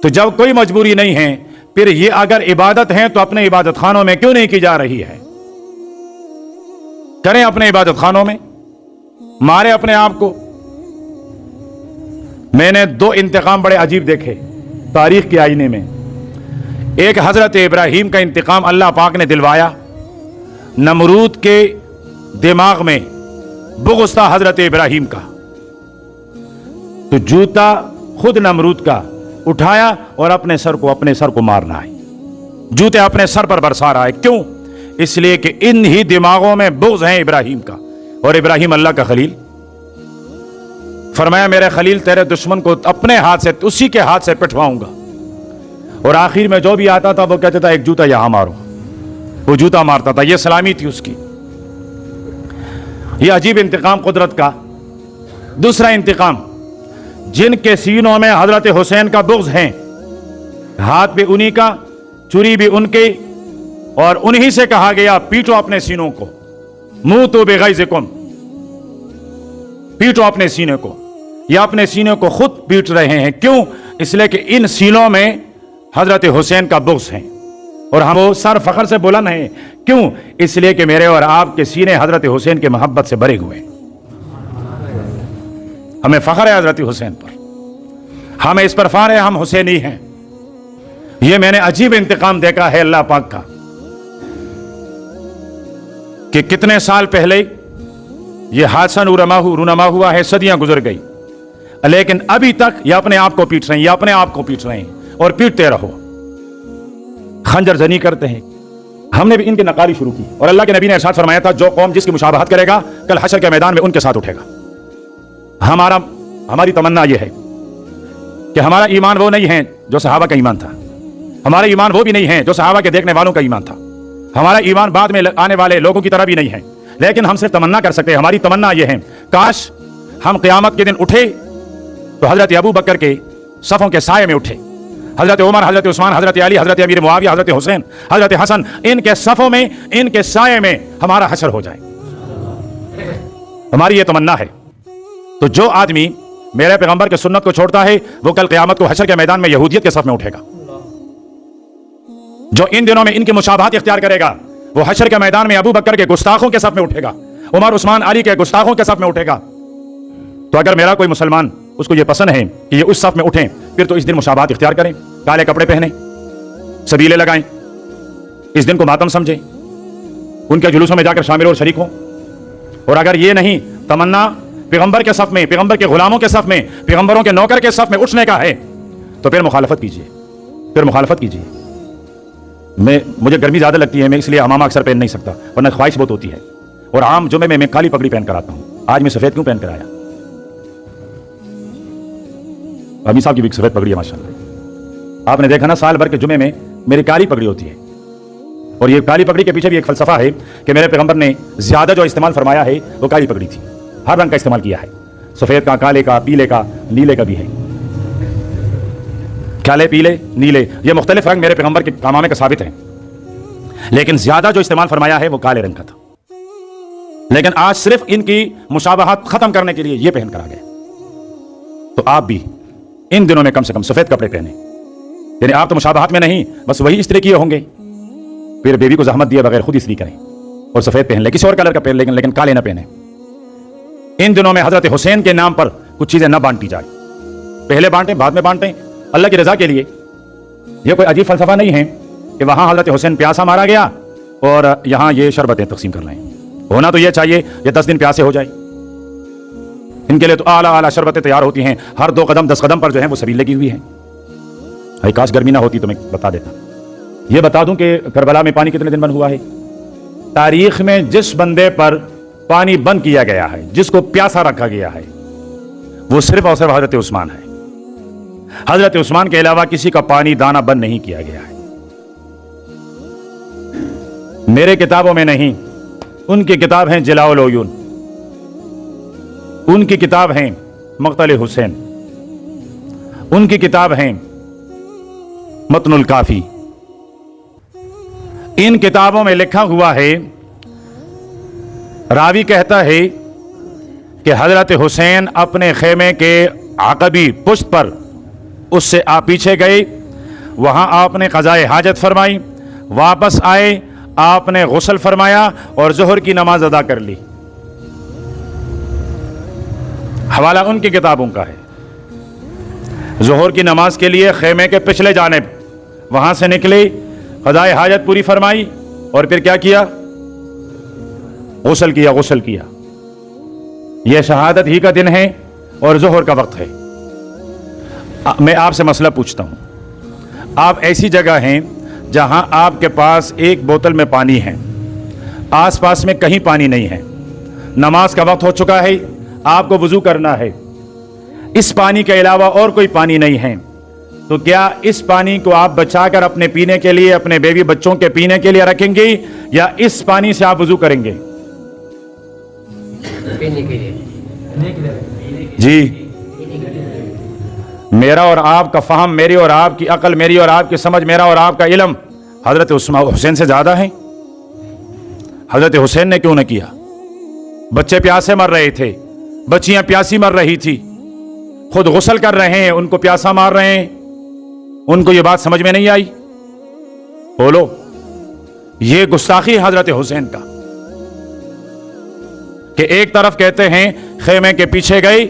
تو جب کوئی مجبوری نہیں ہے, پھر یہ اگر عبادت ہے تو اپنے عبادت خانوں میں کیوں نہیں کی جا رہی ہے؟ کریں اپنے عبادت خانوں میں, مارے اپنے آپ کو. میں نے 2 انتقام بڑے عجیب دیکھے تاریخ کے آئینے میں. ایک حضرت ابراہیم کا انتقام اللہ پاک نے دلوایا. نمرود کے دماغ میں بغض تھا حضرت ابراہیم کا, تو جوتا خود نمرود کا اٹھایا اور اپنے سر کو مارنا ہے. جوتے اپنے سر پر برسا رہا ہے. کیوں؟ اس لیے کہ ان ہی دماغوں میں بغض ہیں ابراہیم کا, اور ابراہیم اللہ کا خلیل. فرمایا میرے خلیل تیرے دشمن کو اپنے ہاتھ سے, اسی کے ہاتھ سے پٹواؤں گا. اور آخر میں جو بھی آتا تھا وہ کہتا تھا ایک جوتا یہاں مارو, وہ جوتا مارتا تھا. یہ سلامی تھی اس کی. یہ عجیب انتقام قدرت کا. دوسرا انتقام, جن کے سینوں میں حضرت حسین کا بغض ہے, ہاتھ بھی انہی کا, چوری بھی ان کی, اور انہی سے کہا گیا پیٹو اپنے سینوں کو, منہ تو بغیظکم, پیٹو اپنے سینے کو. یا اپنے سینے کو خود پیٹ رہے ہیں. کیوں؟ اس لیے کہ ان سینوں میں حضرت حسین کا بغض ہے, اور ہم وہ سر فخر سے بلند ہیں. کیوں؟ اس لیے کہ میرے اور آپ کے سینے حضرت حسین کے محبت سے بھرے ہوئے ہیں. ہمیں فخر ہے حضرت حسین پر, ہمیں اس پر فخر ہے, ہم حسینی ہیں. یہ میں نے عجیب انتقام دیکھا ہے اللہ پاک کا, کہ کتنے سال پہلے یہ حادثہ رونما ہوا ہے, صدیاں گزر گئی, لیکن ابھی تک یہ اپنے آپ کو پیٹ رہے ہیں, اور پیٹتے رہو. خنجر زنی کرتے ہیں. ہم نے بھی ان کی نقالی شروع کی, اور اللہ کے نبی نے ارشاد فرمایا تھا جو قوم جس کی مشابہت کرے گا کل حشر کے میدان میں ان کے ساتھ اٹھے گا. ہماری تمنا یہ ہے کہ ہمارا ایمان وہ نہیں ہے جو صحابہ کا ایمان تھا, ہمارا ایمان وہ بھی نہیں ہے جو صحابہ کے دیکھنے والوں کا ایمان تھا, ہمارا ایمان بعد میں آنے والے لوگوں کی طرح بھی نہیں ہے. لیکن ہم صرف تمنا کر سکتے ہیں. ہماری تمنا یہ ہے کاش ہم قیامت کے دن اٹھے تو حضرت ابو بکر کے صفوں کے سائے میں اٹھے, حضرت عمر, حضرت عثمان, حضرت علی, حضرت امیر معاویہ, حضرت حسین, حضرت حسن, ان کے صفوں میں, ان کے سائے میں ہمارا حشر ہو جائے. ہماری یہ تمنا ہے. تو جو آدمی मेरे पैगंबर के सुन्नत को छोड़ता है वो कल क़यामत को हशर के मैदान में यहूदियत के सफ में उठेगा। जो इन दिनों में इनकी मुशाबहत इख्तियार करेगा वो हशर के मैदान में अबू बकर के गुस्ताखों के सफ में उठेगा, उमर उस्मान अली के गुस्ताखों के सफ में उठेगा। तो अगर मेरा कोई मुसलमान उसको ये पसंद है कि ये उस सफ में उठें, फिर तो इस दिन मुशाबहत इख्तियार करें, काले कपड़े पहने, सबीले लगाएं, इस दिन को मातम समझें, उनके जुलूसों में जाकर शामिल और शरीक हों। और अगर ये नहीं तमन्ना पैगंबर के सफ में, पैगंबर के गुलामों के सफ में, पैगंबरों के नौकर के सफ में उठने का है तो फिर मुखालफत कीजिए, फिर मुखालफत कीजिए। मुझे गर्मी ज्यादा लगती है, मैं इसलिए अमामा अक्सर पहन नहीं सकता, वरना ख्वाहिश बहुत होती है। और आम जुमे में मैं काली पगड़ी पहन कर आता हूं। आज मैं सफेद क्यों पहन कर आया? अमी साहब की भी सफेद पगड़ी है माशाल्लाह। आपने देखा ना, साल भर के जुमे में मेरी काली पगड़ी होती है। और ये काली पगड़ी के पीछे भी एक फलसफा है कि मेरे पैगंबर ने ज्यादा जो इस्तेमाल फरमाया है वो काली पगड़ी थी। हर रंग का इस्तेमाल किया है, सफेद का, काले का, पीले का, नीले का भी है। काले, पीले, नीले, ये मुख्तलिफ रंग मेरे पैगंबर के कामामे का साबित है, लेकिन ज्यादा जो इस्तेमाल फरमाया है वो काले रंग का था। लेकिन आज सिर्फ इनकी मुशाबहत खत्म करने के लिए ये पहन कर आ गए। तो आप भी इन दिनों में कम से कम सफेद कपड़े पहने, यानी आप तो मुशाबहत में नहीं, बस वही इस्त्री किए होंगे, फिर बेबी को जहमत दिए बगैर खुद इस्त्री करें और सफेद पहन ले, किसी और कलर का पहन, लेकिन काले ना पहने। इन दिनों में हजरत हुसैन के नाम पर कुछ चीजें न बांटी जाए, पहले बांटें बाद में बांटें, अल्लाह की रजा के लिए। यह कोई अजीब फलसफा नहीं है कि वहां हजरत हुसैन प्यासा मारा गया और यहां ये शरबतें तकसीम कर लें। होना तो यह चाहिए ये 10 दिन प्यासे हो जाए। इनके लिए तो आला आला शरबतें तैयार होती हैं, हर 2 कदम 10 कदम पर जो है वो सबील लगी हुई है। काश गर्मी ना होती तो मैं बता देता। ये बता दूं कि करबला में पानी कितने दिन बंद हुआ है। तारीख में जिस बंदे पर पानी बंद किया गया है, जिसको प्यासा रखा गया है, वो सिर्फ और सिर्फ हजरत उस्मान है। हजरत उस्मान के अलावा किसी का पानी दाना बंद नहीं किया गया है। मेरे किताबों में नहीं, उनकी किताब है जलाउल उयून, उनकी किताब है मक़तल हुसैन, उनकी किताब है मतनुल काफी। इन किताबों में लिखा हुआ है, रावी कहता है कि हजरत हुसैन अपने खेमे के आकबी पुश्त पर उससे आप पीछे गए, वहां आपने क़ज़ाए हाजत फरमाई, वापस आए, आपने गुस्ल फरमाया और ज़ोहर की नमाज अदा कर ली। हवाला उनकी किताबों का है। ज़ोहर की नमाज के लिए खेमे के पिछले जानिब वहां से निकले, क़ज़ाए हाजत पूरी फरमाई और फिर क्या किया? गुस्ल किया, गुस्ल किया। यह शहादत ही का दिन है और ज़ोहर का वक्त है। मैं आपसे मसला पूछता हूं, आप ऐसी जगह हैं जहां आपके पास एक बोतल में पानी है, आसपास में कहीं पानी नहीं है, नमाज का वक्त हो चुका है, आपको वुजू करना है, इस पानी के अलावा और कोई पानी नहीं है, तो क्या इस पानी को आप बचाकर अपने पीने के लिए, अपने बेबी बच्चों के पीने के लिए रखेंगे या इस पानी से आप वुजू करेंगे? पीने के लिए। जी, मेरा और आपका फहम, मेरी और आपकी अकल, मेरी और आपकी समझ, मेरा और आपका इल्म हजरत हुसैन से ज्यादा है। हजरत हुसैन ने क्यों न किया? बच्चे प्यासे मर रहे थे, बच्चियां प्यासी मर रही थी, खुद गुस्ल कर रहे हैं, उनको प्यासा मार रहे हैं, उनको ये बात समझ में नहीं आई? बोलो, ये गुस्ताखी हजरत हुसैन का कि एक तरफ कहते हैं खेमे के पीछे गई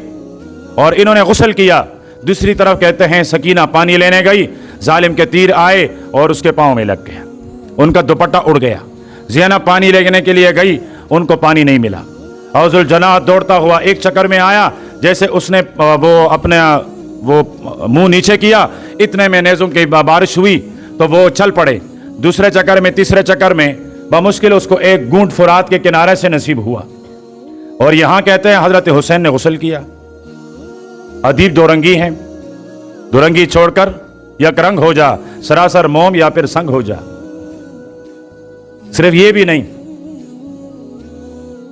और इन्होंने गुस्ल किया, दूसरी तरफ कहते हैं सकीना पानी लेने गई, जालिम के तीर आए और उसके पांव में लग गया, उनका दुपट्टा उड़ गया। ज़ैनब पानी लेने के लिए गई, उनको पानी नहीं मिला। हौजुल जनाह दौड़ता हुआ एक चक्कर में आया, जैसे उसने वो अपने वो मुंह नीचे किया, इतने में नेज़ों की बारिश हुई तो वो चल पड़े। दूसरे चक्कर में, तीसरे चक्कर में बमुश्किल उसको एक घूंट फुरात के किनारे से नसीब हुआ। और यहां कहते हैं हजरत हुसैन ने गुस्ल किया। अदीब दो रंगी हैं, दुरंगी छोड़कर यक रंग हो जा, सरासर मोम या फिर संग हो जा। सिर्फ ये भी नहीं,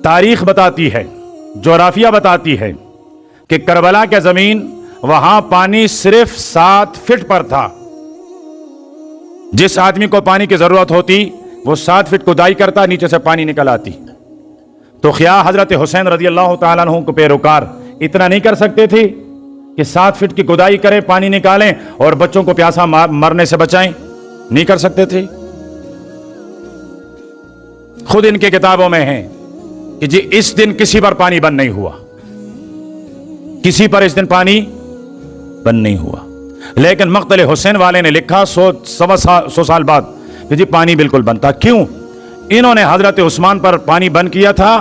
तारीख बताती है, जोग्राफिया बताती है कि करबला के जमीन, वहां पानी सिर्फ 7 फीट पर था। जिस आदमी को पानी की जरूरत होती वो 7 फीट खुदाई करता, नीचे से पानी निकल आती। तो क्या हजरत हुसैन रजी अल्लाह तआला अन्हु को पैरोकार इतना नहीं कर सकते थे کہ 7 فٹ کی گدائی کریں, پانی نکالیں اور بچوں کو پیاسا مرنے سے بچائیں؟ نہیں کر سکتے تھے. خود ان کے کتابوں میں ہے کہ جی اس دن کسی پر پانی بند نہیں ہوا, کسی پر اس دن پانی بند نہیں ہوا. لیکن مقتل حسین والے نے لکھا 100 سال بعد کہ جی پانی بالکل بند تھا. کیوں؟ انہوں نے حضرت عثمان پر پانی بند کیا تھا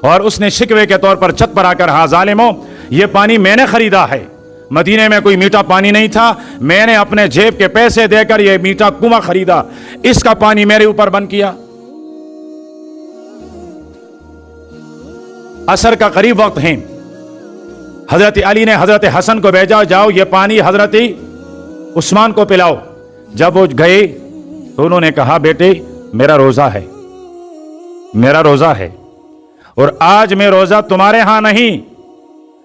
اور اس نے شکوے کے طور پر چھت پر آ کر, ہاں ظالموں, یہ پانی میں نے خریدا ہے, مدینے میں کوئی میٹھا پانی نہیں تھا, میں نے اپنے جیب کے پیسے دے کر یہ میٹھا کنواں خریدا, اس کا پانی میرے اوپر بند کیا. عصر کا قریب وقت ہے, حضرت علی نے حضرت حسن کو بھیجا, جاؤ یہ پانی حضرت عثمان کو پلاؤ. جب وہ گئے تو انہوں نے کہا, بیٹے میرا روزہ ہے, میرا روزہ ہے, اور آج میں روزہ تمہارے ہاں نہیں,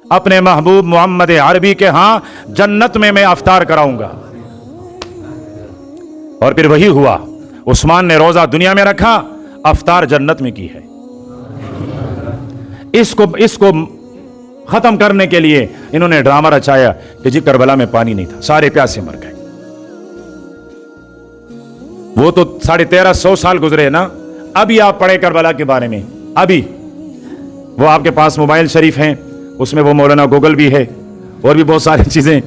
اپنے محبوب محمد عربی کے ہاں جنت میں افطار کراؤں گا. اور پھر وہی ہوا, عثمان نے روزہ دنیا میں رکھا, افطار جنت میں کی ہے. اس کو ختم کرنے کے لیے انہوں نے ڈرامہ رچایا کہ جی کربلا میں پانی نہیں تھا, سارے پیاسے مر گئے. وہ تو 1350 سال گزرے نا. ابھی آپ پڑھے کربلا کے بارے میں, ابھی وہ آپ کے پاس موبائل شریف ہیں, اس میں وہ مولانا گوگل بھی ہے اور بھی بہت ساری چیزیں,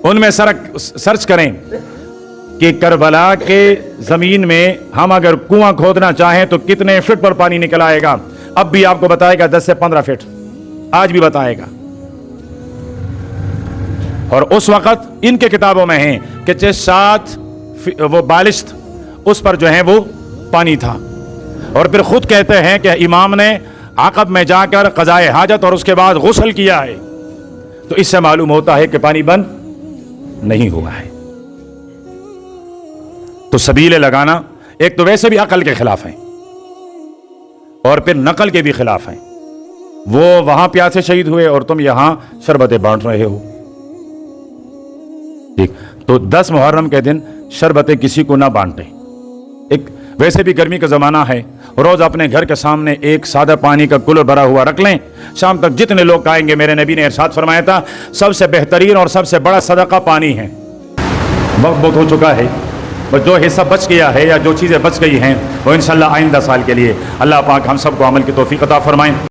ان میں سرچ کریں کہ کربلا کے زمین میں ہم اگر کنواں کھودنا چاہیں تو کتنے فٹ پر پانی نکل آئے گا. اب بھی آپ کو بتائے گا 10 سے 15 فٹ, آج بھی بتائے گا. اور اس وقت ان کے کتابوں میں ہیں کہ 7 وہ بالشت اس پر جو ہے وہ پانی تھا. اور پھر خود کہتے ہیں کہ امام نے عقب میں جا کر قضائے حاجت اور اس کے بعد غسل کیا ہے. تو اس سے معلوم ہوتا ہے کہ پانی بند نہیں ہوا ہے. تو سبیلیں لگانا ایک تو ویسے بھی عقل کے خلاف ہیں اور پھر نقل کے بھی خلاف ہیں. وہ وہاں پیاسے شہید ہوئے اور تم یہاں شربتیں بانٹ رہے ہو. ٹھیک, تو 10 محرم کے دن شربتیں کسی کو نہ بانٹیں. ایک ویسے بھی گرمی کا زمانہ ہے, روز اپنے گھر کے سامنے ایک سادہ پانی کا کولر بھرا ہوا رکھ لیں, شام تک جتنے لوگ آئیں گے, میرے نبی نے ارشاد فرمایا تھا سب سے بہترین اور سب سے بڑا صدقہ پانی ہے. وقت بہت ہو چکا ہے, بس جو حصہ بچ گیا ہے یا جو چیزیں بچ گئی ہیں وہ انشاءاللہ آئندہ سال کے لیے اللہ پاک ہم سب کو عمل کی توفیق عطا فرمائیں.